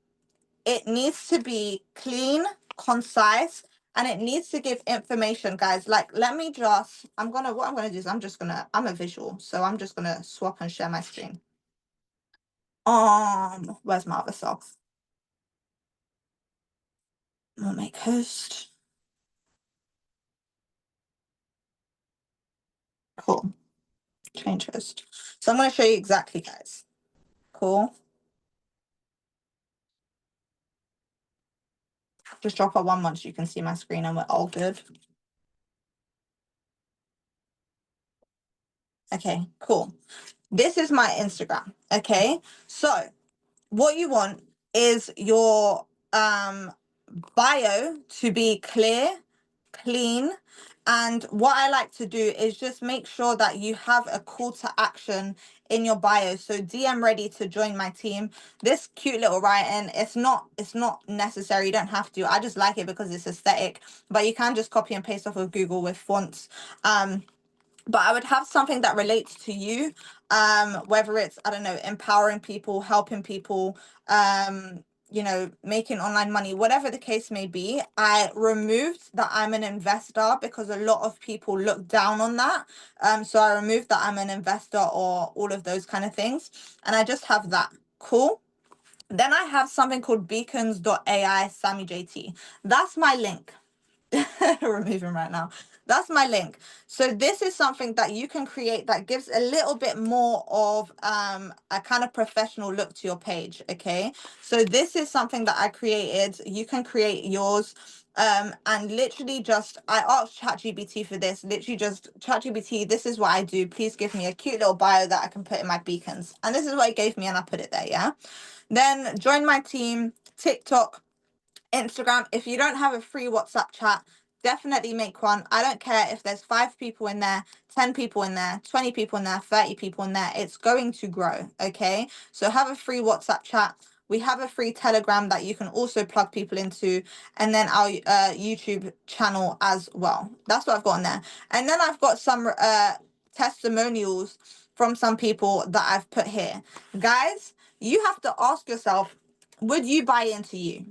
it needs to be clean, concise, and it needs to give information, guys. Like, let me just, what I'm gonna do is I'm a visual, so I'm just gonna swap and share my screen. Where's my other self? I'll make host. Cool. Change host. So I'm gonna show you exactly, guys. Cool. Just drop a 1 once you can see my screen and we're all good. Okay, cool. This is my Instagram. Okay, so what you want is your bio to be clear, clean, and what I like to do is just make sure that you have a call to action in your bio. So DM ready to join my team. This cute little writing, it's not necessary, you don't have to. I just like it because it's aesthetic, but you can just copy and paste off of Google with fonts. But I would have something that relates to you, whether it's, I don't know, empowering people, helping people, you know, making online money, whatever the case may be. I removed that I'm an investor because a lot of people look down on that. So I removed that I'm an investor or all of those kind of things. And I just have that. Cool. Then I have something called beacons.ai Sammy JT. That's my link. Remove him right now. That's my link. So this is something that you can create that gives a little bit more of a kind of professional look to your page. Okay, so this is something that I created. You can create yours. And literally just, I asked ChatGPT for this, literally just, ChatGPT, this is what I do, please give me a cute little bio that I can put in my beacons. And this is what it gave me and I put it there. Yeah, then join my team, TikTok, Instagram. If you don't have a free WhatsApp chat, definitely make one. I don't care if there's 5 people in there, 10 people in there, 20 people in there, 30 people in there. It's going to grow. Okay, so have a free WhatsApp chat. We have a free Telegram that you can also plug people into, and then our YouTube channel as well. That's what I've got in there. And then I've got some testimonials from some people that I've put here. Guys, you have to ask yourself, would you buy into you?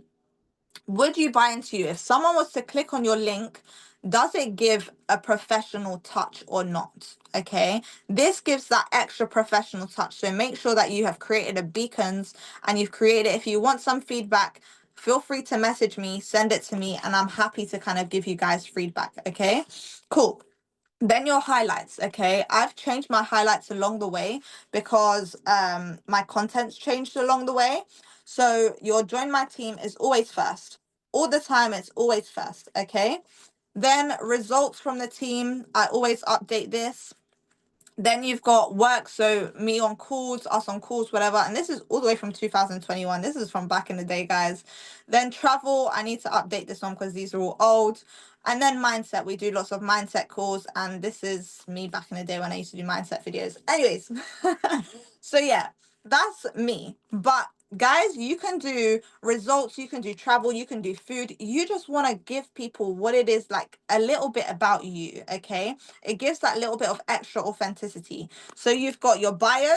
Would you buy into you? If someone was to click on your link, does it give a professional touch or not? Okay, this gives that extra professional touch. So make sure that you have created a beacons and you've created, if you want some feedback, feel free to message me, send it to me, and I'm happy to kind of give you guys feedback. Okay, cool. Then your highlights. Okay, I've changed my highlights along the way because my content's changed along the way. So your join my team is always first, all the time. It's always first. Okay, then results from the team, I always update this. Then you've got work, so me on calls, us on calls, whatever. And this is all the way from 2021. This is from back in the day, guys. Then travel, I need to update this one because these are all old. And then mindset, we do lots of mindset calls. And this is me back in the day when I used to do mindset videos. Anyways, so yeah, that's me. But guys, you can do results, you can do travel, you can do food. You just want to give people what it is, like a little bit about you. Okay, it gives that little bit of extra authenticity. So you've got your bio,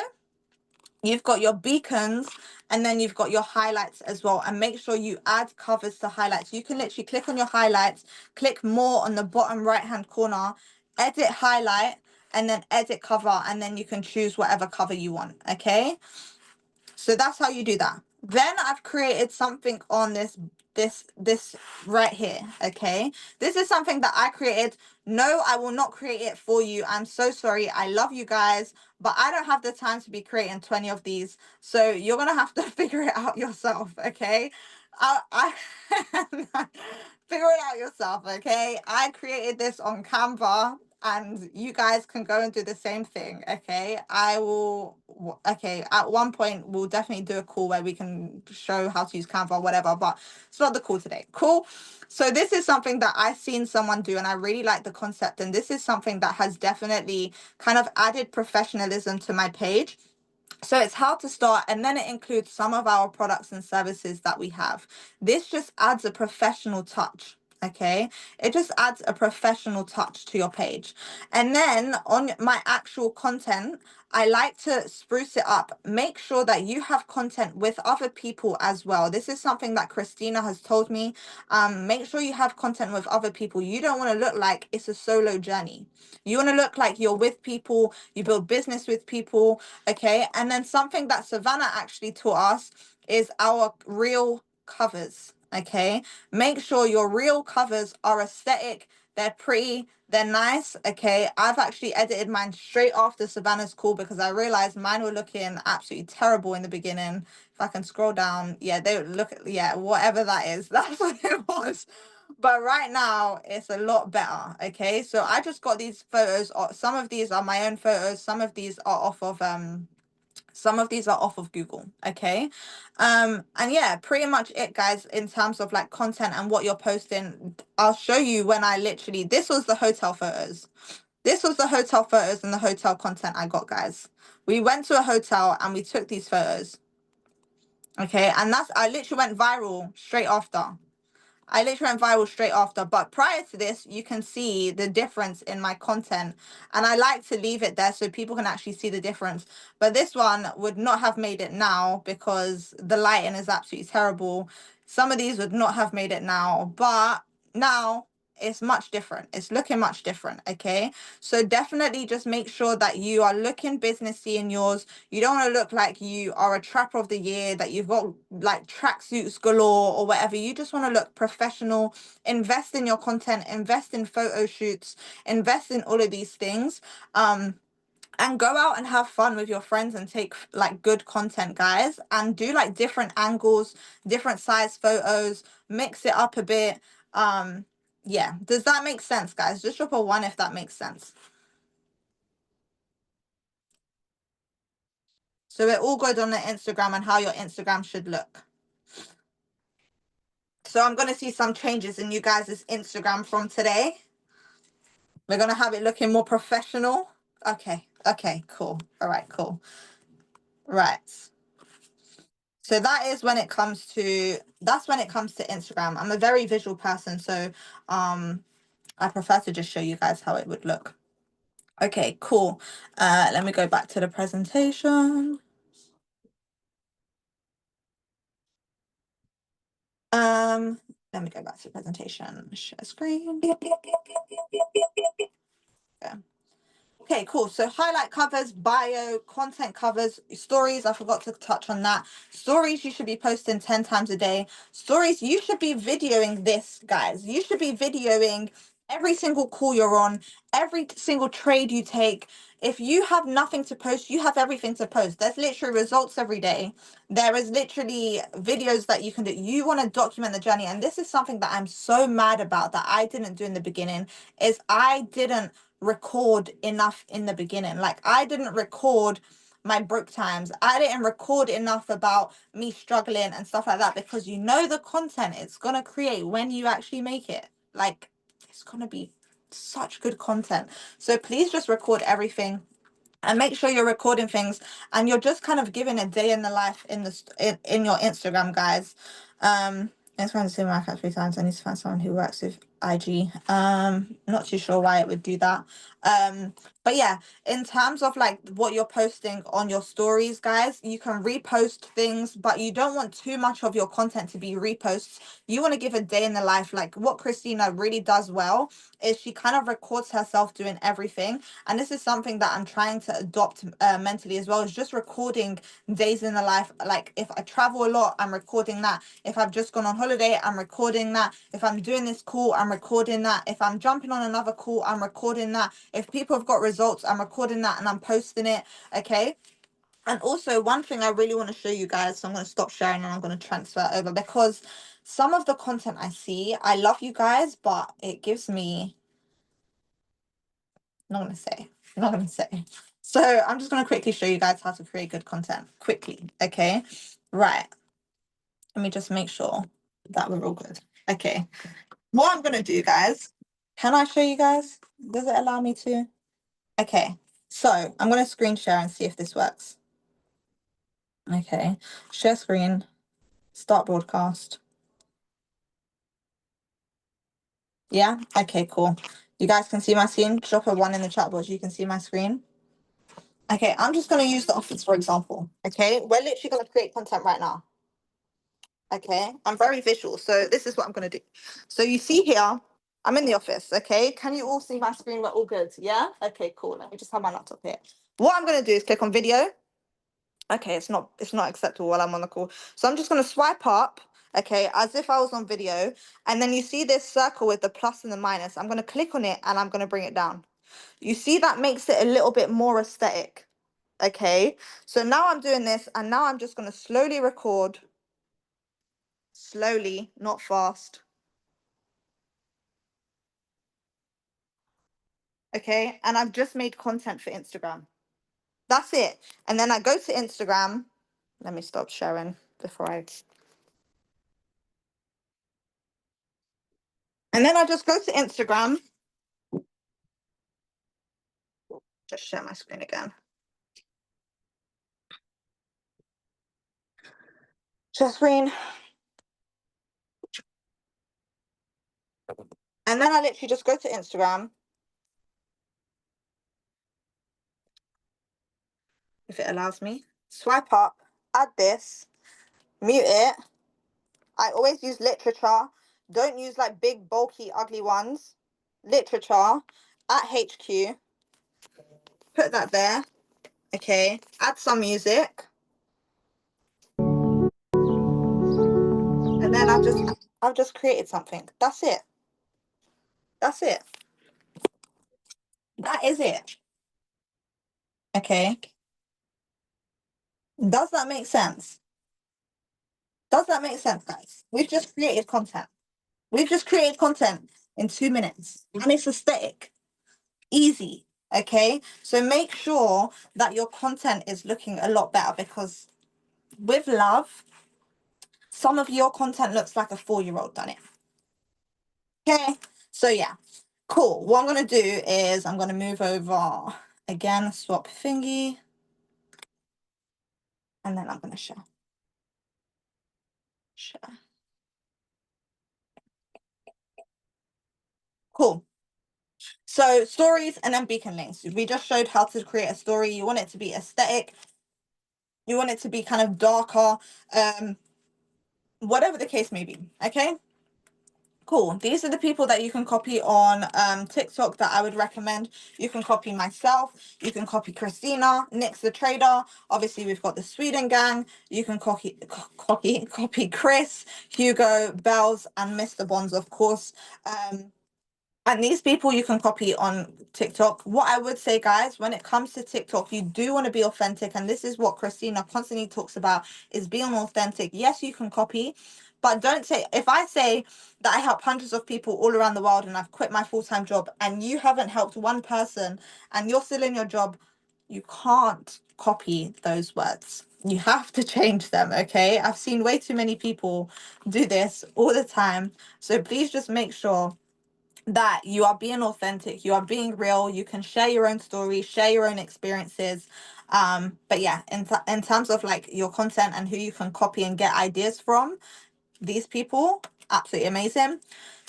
you've got your beacons, and then you've got your highlights as well. And make sure you add covers to highlights. You can literally click on your highlights, click more on the bottom right hand corner, edit highlight, and then edit cover, and then you can choose whatever cover you want. Okay, so that's how you do that. Then I've created something on this right here. Okay, this is something that I created. No, I will not create it for you. I'm so sorry. I love you guys, but I don't have the time to be creating 20 of these. So you're gonna have to figure it out yourself. Okay, I figure it out yourself. Okay, I created this on Canva, and you guys can go and do the same thing. Okay, I will. Okay, at one point we'll definitely do a call where we can show how to use Canva or whatever, but it's not the call today. Cool. So this is something that I've seen someone do and I really like the concept, and this is something that has definitely kind of added professionalism to my page. So it's how to start, and then it includes some of our products and services that we have. This just adds a professional touch. Okay, it just adds a professional touch to your page. And then on my actual content, I like to spruce it up. Make sure that you have content with other people as well. This is something that Christina has told me. Make sure you have content with other people. You don't want to look like it's a solo journey. You want to look like you're with people, you build business with people. Okay, and then something that Savannah actually taught us is our real covers. Okay, make sure your real covers are aesthetic, they're pretty, they're nice. Okay, I've actually edited mine straight after Savannah's call because I realized mine were looking absolutely terrible in the beginning. If I can scroll down, yeah, they would look, yeah, whatever that is, that's what it was. But right now it's a lot better. Okay, so I just got these photos, some of these are my own photos, some of these are off of Google. Okay, and yeah, pretty much it, guys, in terms of like content and what you're posting. I'll show you when I literally, this was the hotel photos, and the hotel content I got, guys. We went to a hotel and we took these photos. Okay, and I literally went viral straight after. I literally went viral straight after. But prior to this, you can see the difference in my content. And I like to leave it there so people can actually see the difference. But this one would not have made it now because the lighting is absolutely terrible. Some of these would not have made it now. But now it's much different. It's looking much different. Okay. So definitely just make sure that you are looking businessy in yours. You don't want to look like you are a trapper of the year, that you've got like tracksuits galore or whatever. You just want to look professional. Invest in your content, invest in photo shoots, invest in all of these things. And go out and have fun with your friends and take like good content, guys, and do like different angles, different size photos, mix it up a bit. Yeah, does that make sense, guys? Just drop a 1 if that makes sense. So it all goes on the Instagram and how your Instagram should look. So I'm going to see some changes in you guys' Instagram from today. We're going to have it looking more professional. Okay, cool. All right, cool. Right. So that's when it comes to Instagram. I'm a very visual person, so I prefer to just show you guys how it would look. Okay, cool. Let me go back to the presentation. Let me go back to the presentation. Share screen. Yeah. Okay, cool. So highlight covers, bio, content covers, stories. I forgot to touch on that. Stories, you should be posting 10 times a day. Stories, you should be videoing this, guys. You should be videoing every single call you're on, every single trade you take. If you have nothing to post, you have everything to post. There's literally results every day. There is literally videos that you can do. You want to document the journey. And this is something that I'm so mad about that I didn't do in the beginning, is I didn't record enough in the beginning. Like I didn't record my broke times. I didn't record enough about me struggling and stuff like that, because you know the content it's gonna create when you actually make it. Like it's gonna be such good content. So please just record everything and make sure you're recording things and you're just kind of giving a day in the life in your Instagram, guys. It's trying to say my cat 3 times. I need to find someone who works with IG. Not too sure why it would do that. But yeah, in terms of like what you're posting on your stories, guys, you can repost things, but you don't want too much of your content to be reposts. You want to give a day in the life. Like what Christina really does well is she kind of records herself doing everything. And this is something that I'm trying to adopt mentally as well, is just recording days in the life. Like if I travel a lot, I'm recording that. If I've just gone on holiday, I'm recording that. If I'm doing this call, I'm recording that. If I'm jumping on another call, I'm recording that. If people have got results, I'm recording that and I'm posting it. Okay. And also one thing I really want to show you guys, so I'm going to stop sharing and I'm going to transfer over, because some of the content I see, I love you guys, but it gives me, not gonna say. So I'm just gonna quickly show you guys how to create good content quickly. Okay, right. Let me just make sure that we're all good. Okay, what I'm gonna do, guys, can I show you guys? Does it allow me to? Okay, so I'm gonna screen share and see if this works. Okay, share screen, start broadcast. Yeah? Okay, cool. You guys can see my screen? Drop a 1 in the chat box. You can see my screen. Okay, I'm just going to use the office, for example. Okay, we're literally going to create content right now. Okay, I'm very visual, so this is what I'm going to do. So you see here, I'm in the office. Okay, can you all see my screen? We're all good. Yeah? Okay, cool. Let me just have my laptop here. What I'm going to do is click on video. Okay, it's not acceptable while I'm on the call. So I'm just going to swipe up, okay, as if I was on video. And then you see this circle with the plus and the minus. I'm going to click on it and I'm going to bring it down. You see that makes it a little bit more aesthetic. Okay, so now I'm doing this and now I'm just going to slowly record. Slowly, not fast. Okay, and I've just made content for Instagram. That's it. And then I go to Instagram. Let me stop sharing before I. And then I just go to Instagram. Just share my screen again. Share screen. And then I literally just go to Instagram. If it allows me. Swipe up, add this, mute it. I always use literature. Don't use like big, bulky, ugly ones. Literature at HQ. Put that there. Okay. Add some music. And then I've just created something. That's it. That's it. That is it. Okay. Does that make sense? Does that make sense, guys? We've just created content. We've just created content in 2 minutes. And it's aesthetic. Easy. Okay. So make sure that your content is looking a lot better, because with love, some of your content looks like a 4-year-old done it. Okay. So yeah. Cool. What I'm gonna do is I'm gonna move over again, swap thingy. And then I'm gonna share. Share. Cool. So stories and then beacon links. We just showed how to create a story. You want it to be aesthetic. You want it to be kind of darker. Whatever the case may be. Okay. Cool. These are the people that you can copy on TikTok that I would recommend. You can copy myself. You can copy Christina, Nix the Trader. Obviously, we've got the Sweden gang. You can copy Chris, Hugo, Bells, and Mr. Bonds, of course. And these people you can copy on TikTok. What I would say, guys, when it comes to TikTok, you do want to be authentic. And this is what Christina constantly talks about, is being authentic. Yes, you can copy, but don't say, if I say that I help hundreds of people all around the world and I've quit my full-time job and you haven't helped one person and you're still in your job, you can't copy those words. You have to change them, okay? I've seen way too many people do this all the time. So please just make sure that you are being authentic, you are being real, you can share your own story, share your own experiences. But yeah, in terms of like your content and who you can copy and get ideas from, these people, absolutely amazing.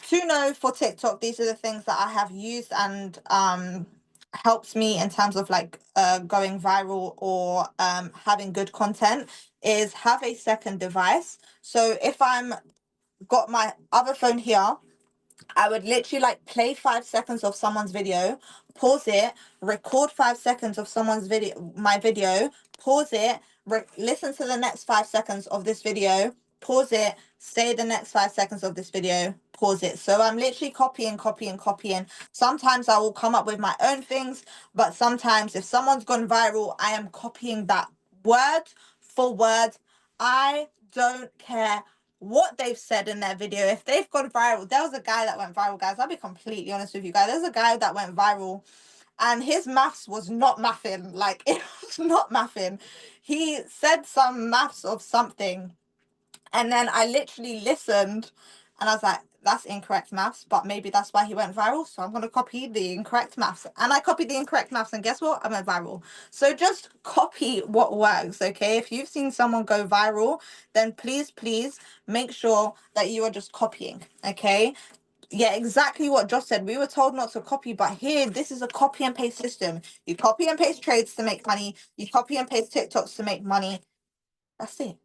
To know for TikTok, these are the things that I have used and helps me in terms of like going viral or having good content, is have a second device. So if I'm got my other phone here, I would literally like play 5 seconds of someone's video, pause it, record 5 seconds of someone's video, my video, pause it, listen to the next 5 seconds of this video, pause it, say the next 5 seconds of this video, pause it. So I'm literally copying. Sometimes I will come up with my own things, but sometimes if someone's gone viral, I am copying that word for word. I don't care what they've said in their video. If they've gone viral, there was a guy that went viral, guys. I'll be completely honest with you guys. There's a guy that went viral and his maths was not mathing. Like, it was not mathing. He said some maths of something, and then I literally listened and I was like, that's incorrect maths, but maybe that's why he went viral. So I'm going to copy the incorrect maths. And I copied the incorrect maths. And guess what? I went viral. So just copy what works, okay? If you've seen someone go viral, then please make sure that you are just copying, okay? Yeah, exactly what Josh said. We were told not to copy, but here, this is a copy and paste system. You copy and paste trades to make money. You copy and paste TikToks to make money. That's it.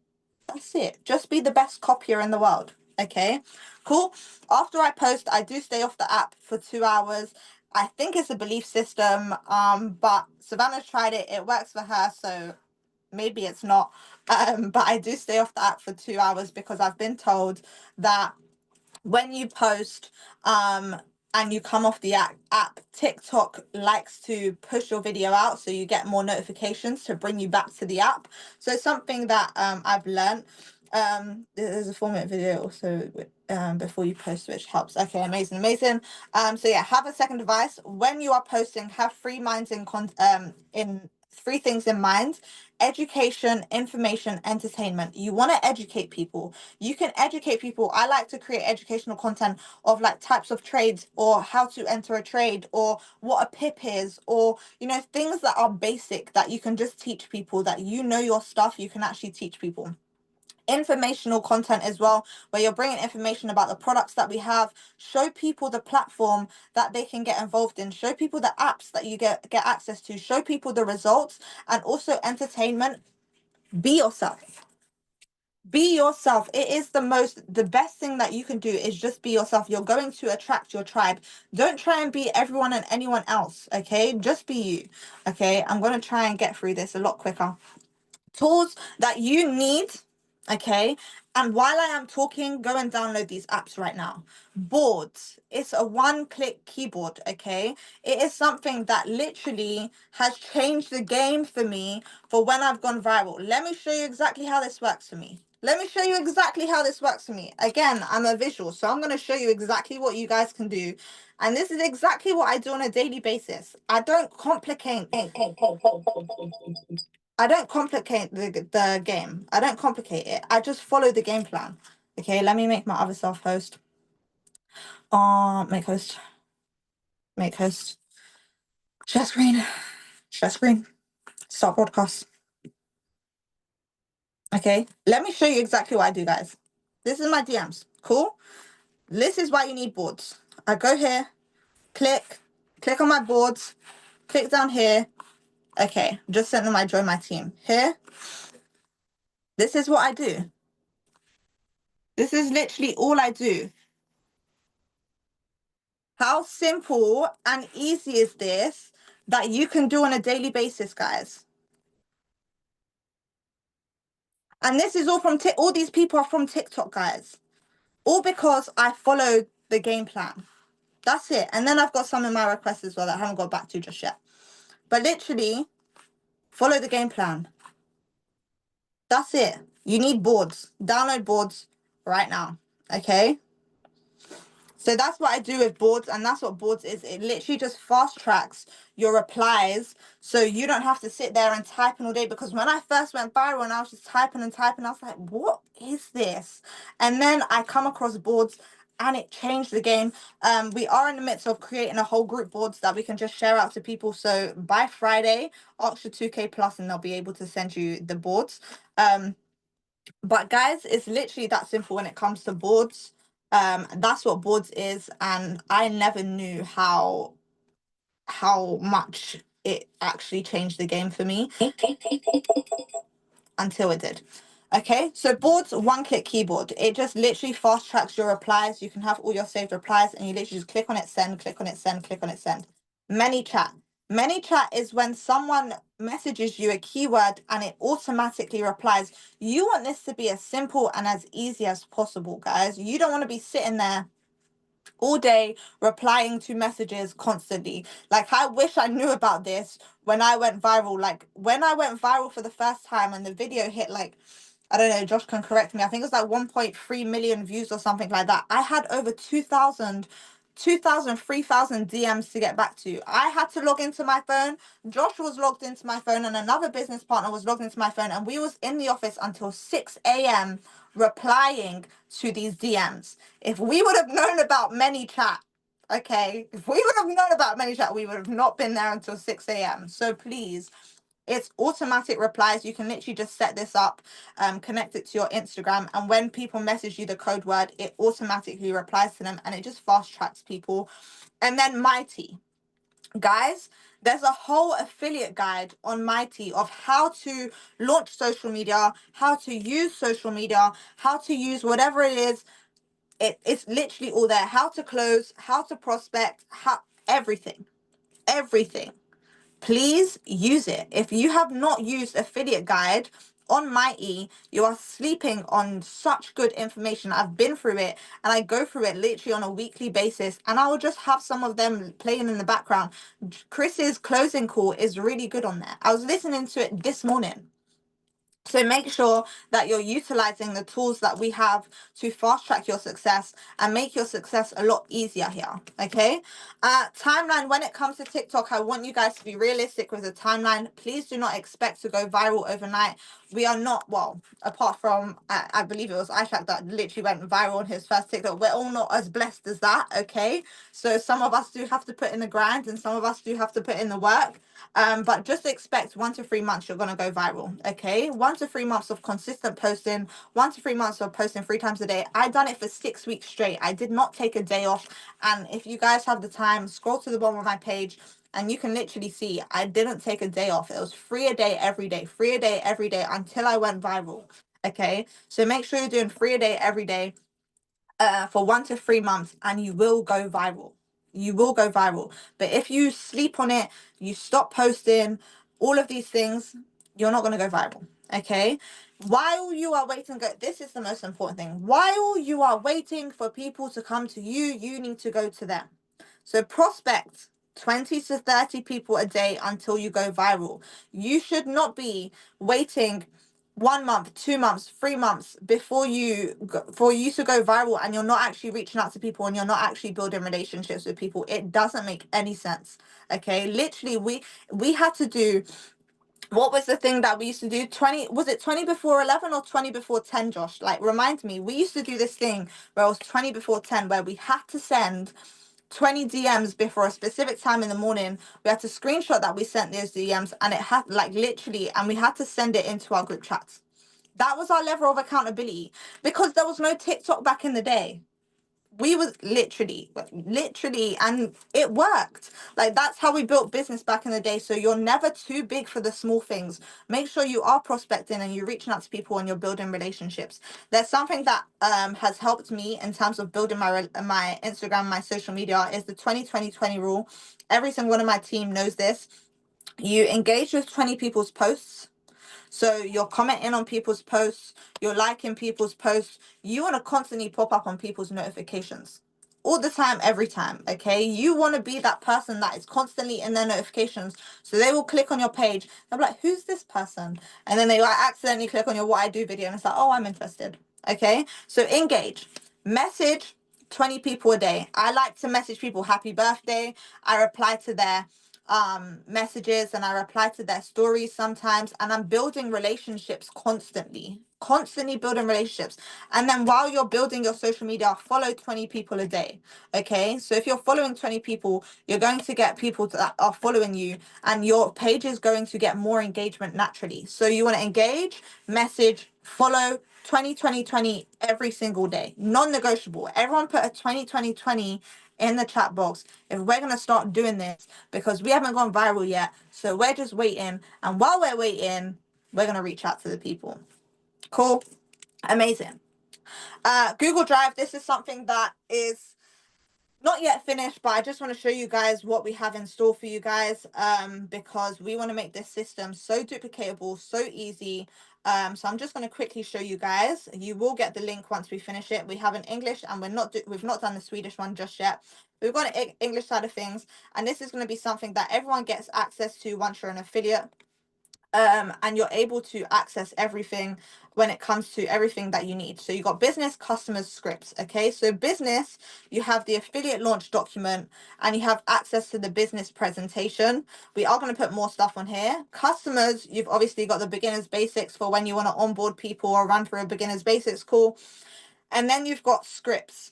That's it. Just be the best copier in the world. Okay, cool. After I post, I do stay off the app for 2 hours. I think it's a belief system. But Savannah's tried it. It works for her, so maybe it's not. But I do stay off the app for 2 hours because I've been told that when you post and you come off the app, TikTok likes to push your video out so you get more notifications to bring you back to the app. So it's something that I've learned. There's a 4-minute video also before you post, which helps. Okay, amazing. So yeah, have a second device when you are posting. Have three minds in three things in mind: education, information, entertainment. You want to educate people. You can educate people. I like to create educational content of like types of trades, or how to enter a trade, or what a pip is, or things that are basic that you can just teach people, that your stuff, you can actually teach people. Informational content as well, where you're bringing information about the products that we have. Show people the platform that they can get involved in. Show people the apps that you get access to. Show people the results. And also entertainment. Be yourself. Be yourself. It is the best thing that you can do is just be yourself. You're going to attract your tribe. Don't try and be everyone and anyone else. Okay, just be you. Okay, I'm going to try and get through this a lot quicker. Tools that you need. Okay, and while I am talking, go and download these apps right now. Boards. It's a one-click keyboard. Okay, it is something that literally has changed the game for me for when I've gone viral. Let me show you exactly how this works for me. Again, I'm a visual, so I'm going to show you exactly what you guys can do. And this is exactly what I do on a daily basis. I don't complicate the game. I don't complicate it. I just follow the game plan. Okay, let me make my other self host. Make host. Make host. Share screen. Start broadcast. Okay, let me show you exactly what I do, guys. This is my DMs. Cool. This is why you need boards. I go here, click on my boards, click down here. Okay, just sent them I join my team. Here. This is what I do. This is literally all I do. How simple and easy is this that you can do on a daily basis, guys? And this is all from all these people are from TikTok, guys. All because I followed the game plan. That's it. And then I've got some in my requests as well that I haven't got back to just yet. But literally, follow the game plan. That's it. You need boards. Download boards right now. Okay? So that's what I do with boards, and that's what boards is. It literally just fast tracks your replies, so you don't have to sit there and typing all day. Because when I first went viral and I was just typing, I was like, what is this? And then I come across boards and it changed the game. We are in the midst of creating a whole group boards that we can just share out to people. So by Friday, ask your 2K plus and they'll be able to send you the boards. But guys, it's literally that simple when it comes to boards. That's what boards is, and I never knew how much it actually changed the game for me until it did. Okay, so boards, one-click keyboard. It just literally fast tracks your replies. You can have all your saved replies, and you literally just click on it, send, click on it, send, click on it, send. ManyChat. ManyChat is when someone messages you a keyword and it automatically replies. You want this to be as simple and as easy as possible, guys. You don't want to be sitting there all day replying to messages constantly. Like, I wish I knew about this when I went viral. Like, when I went viral for the first time and the video hit, like, I don't know, Josh can correct me, I think it was like 1.3 million views or something like that. I had over 3,000 DMs to get back to. I had to log into my phone. Josh was logged into my phone, and another business partner was logged into my phone, and we was in the office until 6 a.m. replying to these DMs. If we would have known about ManyChat, okay, if we would have known about ManyChat, we would have not been there until 6 a.m. So please, It's automatic replies. You can literally just set this up, connect it to your Instagram, and when people message you the code word, it automatically replies to them, and it just fast tracks people. And then Mighty. Guys, there's a whole affiliate guide on Mighty of how to launch social media, how to use social media, how to use whatever it is. It's literally all there. How to close, how to prospect, how everything. Everything. Please use it. If you have not used affiliate guide on Mighty, you are sleeping on such good information. I've been through it, and I go through it literally on a weekly basis, and I will just have some of them playing in the background. Chris's closing call is really good on there. I was listening to it this morning. So make sure that you're utilizing the tools that we have to fast track your success and make your success a lot easier here. Okay. Timeline. When it comes to TikTok, I want you guys to be realistic with the timeline. Please do not expect to go viral overnight. We are not, well, apart from I believe it was Ishak that literally went viral on his first TikTok. We're all not as blessed as that. Okay. So some of us do have to put in the grind, and some of us do have to put in the work. But just expect 1 to 3 months you're gonna go viral. Okay, 1 to 3 months of consistent posting, 1 to 3 months of posting 3 times a day. I done it for 6 weeks straight. I did not take a day off. And if you guys have the time, scroll to the bottom of my page, and you can literally see I didn't take a day off. It was 3 a day every day, 3 a day every day until I went viral. Okay, so make sure you're doing 3 a day every day for 1 to 3 months, and you will go viral. You will go viral. But if you sleep on it, you stop posting, all of these things, you're not going to go viral. Okay. While you are waiting, this is the most important thing. While you are waiting for people to come to you, you need to go to them. So prospect 20 to 30 people a day until you go viral. You should not be waiting 1 month, 2 months, 3 months before for you to go viral, and you're not actually reaching out to people, and you're not actually building relationships with people. It doesn't make any sense. Okay, literally, we had to do, what was the thing that we used to do? 20, was it 20 before 11 or 20 before 10, Josh? Like, remind me. We used to do this thing where it was 20 before 10, where we had to send 20 DMs before a specific time in the morning. We had to screenshot that we sent those DMs, and it had, like, literally, and we had to send it into our group chats. That was our level of accountability, because there was no TikTok back in the day. We was literally, and it worked. Like, that's how we built business back in the day. So you're never too big for the small things. Make sure you are prospecting and you're reaching out to people and you're building relationships. There's something that has helped me in terms of building my Instagram, my social media, is the 20-20-20 rule. Every single one of my team knows this. You engage with 20 people's posts. So you're commenting on people's posts, you're liking people's posts. You want to constantly pop up on people's notifications all the time, every time. Okay, you want to be that person that is constantly in their notifications, so they will click on your page. They'll be like, who's this person? And then they like accidentally click on your what I do video, and it's like, oh, I'm interested. Okay, so engage, message 20 people a day. I like to message people happy birthday. I reply to their messages, and I reply to their stories sometimes, and I'm building relationships constantly building relationships. And then while you're building your social media, follow 20 people a day. Okay, so if you're following 20 people, you're going to get people that are following you, and your page is going to get more engagement naturally. So you want to engage, message, follow, 20-20-20 every single day, non-negotiable. Everyone put a 20-20-20 in the chat box if we're going to start doing this, because we haven't gone viral yet. So we're just waiting, and while we're waiting, we're going to reach out to the people. Cool. Amazing. Google Drive, this is something that is not yet finished, but I just want to show you guys what we have in store for you guys, because we want to make this system so duplicatable, so easy. So I'm just going to quickly show you guys. You will get the link once we finish it. We have an English, and we've not done the Swedish one just yet. We've got an English side of things, and this is going to be something that everyone gets access to once you're an affiliate. And you're able to access everything when it comes to everything that you need. So you got business, customers, scripts. Okay, so business, you have the affiliate launch document, and you have access to the business presentation. We are going to put more stuff on here. Customers, you've obviously got the beginners basics for when you want to onboard people or run through a beginners basics call. And then you've got scripts.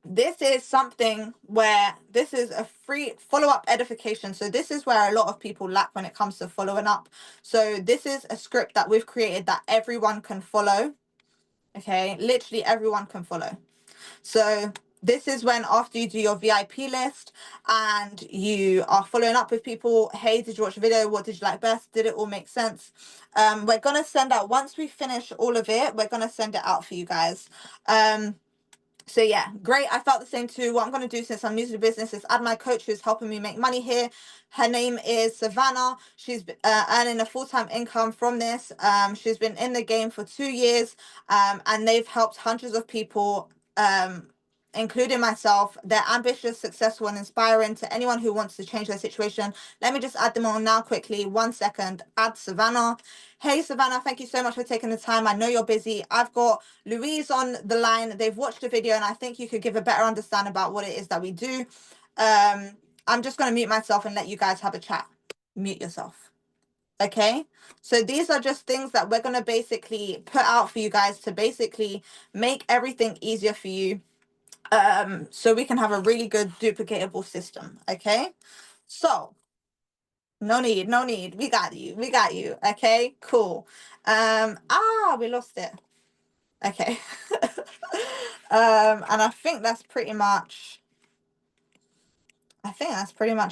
this is something where this is a free follow-up edification. So this is where a lot of people lack when it comes to following up. So this is a script that we've created that everyone can follow. Okay, literally everyone can follow. So this is when, after you do your VIP list and you are following up with people, hey, did you watch the video? What did you like best? Did it all make sense? We're going to send out, once we finish all of it, we're going to send it out for you guys. So yeah, great. I felt the same too. What I'm going to do, since I'm new to the business, is add my coach who's helping me make money here. Her name is Savannah. She's earning a full-time income from this. She's been in the game for 2 years, and they've helped hundreds of people, including myself. They're ambitious, successful, and inspiring to anyone who wants to change their situation. Let me just add them on now quickly. 1 second. Add Savannah. Hey, Savannah, thank you so much for taking the time. I know you're busy. I've got Louise on the line. They've watched the video, and I think you could give a better understanding about what it is that we do. I'm just going to mute myself and let you guys have a chat. Mute yourself. Okay, so these are just things that we're going to basically put out for you guys to basically make everything easier for you, so we can have a really good duplicatable system. Okay, so no need. We got you. Okay, cool. We lost it. Okay. And I think that's pretty much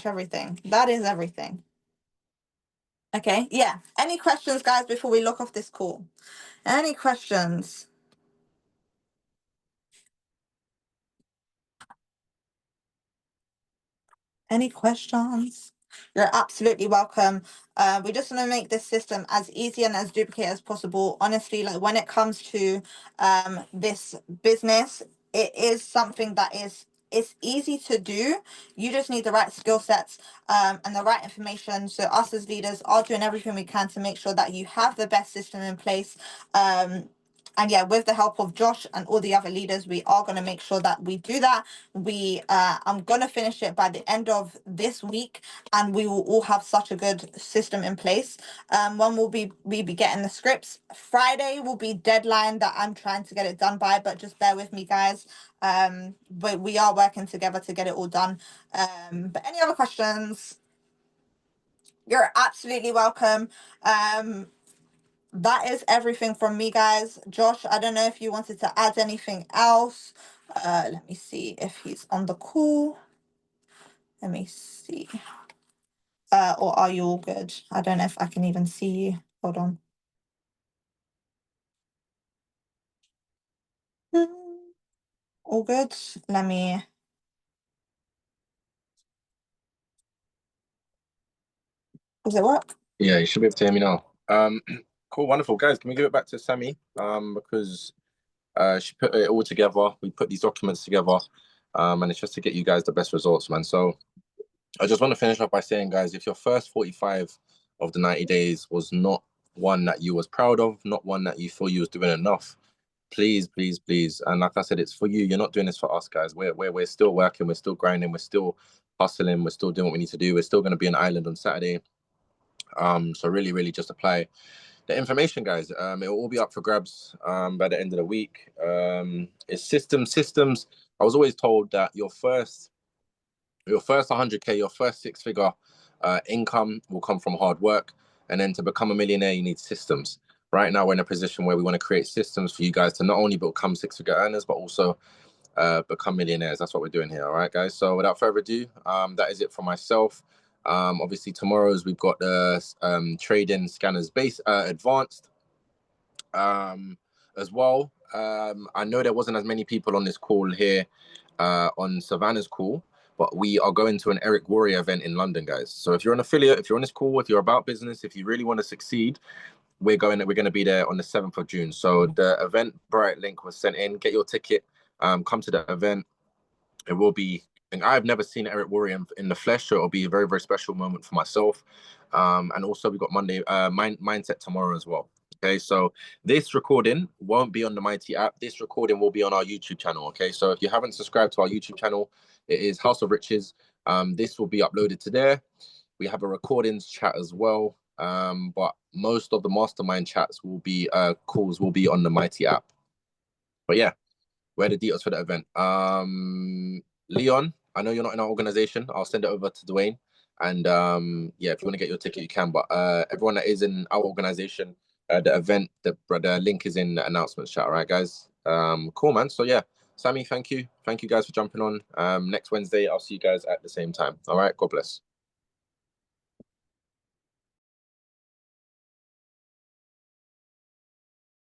everything. That is everything. Okay, yeah. Any questions, guys, before we lock off this call? Any questions? Any questions? You're absolutely welcome. We just want to make this system as easy and as duplicate as possible. Honestly, like when it comes to this business, it is something that it's easy to do. You just need the right skill sets and the right information. So us as leaders are doing everything we can to make sure that you have the best system in place. And yeah, with the help of Josh and all the other leaders, we are going to make sure that we do that. I'm going to finish it by the end of this week, and we will all have such a good system in place. When we be getting the scripts. Friday will be deadline that I'm trying to get it done by, but just bear with me, guys. But we are working together to get it all done. But any other questions? You're absolutely welcome. That is everything from me, guys. Josh, I don't know if you wanted to add anything else. Let me see if he's on the call. Let me see. Or are you all good? I don't know if I can even see you. Hold on. All good. Let me. Does it work? Yeah, you should be able to hear me now. Cool, wonderful, guys. Can we give it back to Sammy? Because she put it all together. We put these documents together, and it's just to get you guys the best results, man. So I just want to finish up by saying, guys, if your first 45 of the 90 days was not one that you was proud of, not one that you feel you was doing enough, please, and like I said, it's for you. You're not doing this for us, guys. We're still working, we're still grinding, we're still hustling, we're still doing what we need to do. We're still going to be in Ireland on Saturday. So really just apply the information, guys. It will all be up for grabs by the end of the week. It's systems. I was always told that your first 100K, your first 6-figure income will come from hard work, and then to become a millionaire, you need systems. Right now, we're in a position where we want to create systems for you guys to not only become 6-figure earners, but also become millionaires. That's what we're doing here. All right, guys. So without further ado, that is it for myself. Obviously, tomorrow's we've got the trading scanners base advanced as well. I know there wasn't as many people on this call here on Savannah's call, but we are going to an Eric Warrior event in London, guys. So if you're an affiliate, if you're on this call, if you're about business, if you really want to succeed, we're going to be there on the 7th of June. So the Eventbrite link was sent in. Get your ticket. Come to the event. It will be, and I've never seen Eric Warrior in the flesh, so it'll be a very special moment for myself. And also we've got Monday mindset tomorrow as well. Okay, so this recording won't be on the Mighty app. This recording will be on our YouTube channel. Okay, so if you haven't subscribed to our YouTube channel, it is House of Riches. This will be uploaded to there. We have a recordings chat as well. But most of the mastermind chats will be calls will be on the Mighty app. But yeah, Where are the details for the event? Leon, I know you're not in our organization. I'll send it over to Dwayne. And yeah, if you want to get your ticket, you can. But everyone that is in our organization, the event, the link is in the announcements chat. All right, guys. Cool, man. So yeah, Sammy, thank you. Thank you guys for jumping on. Next Wednesday, I'll see you guys at the same time. All right. God bless.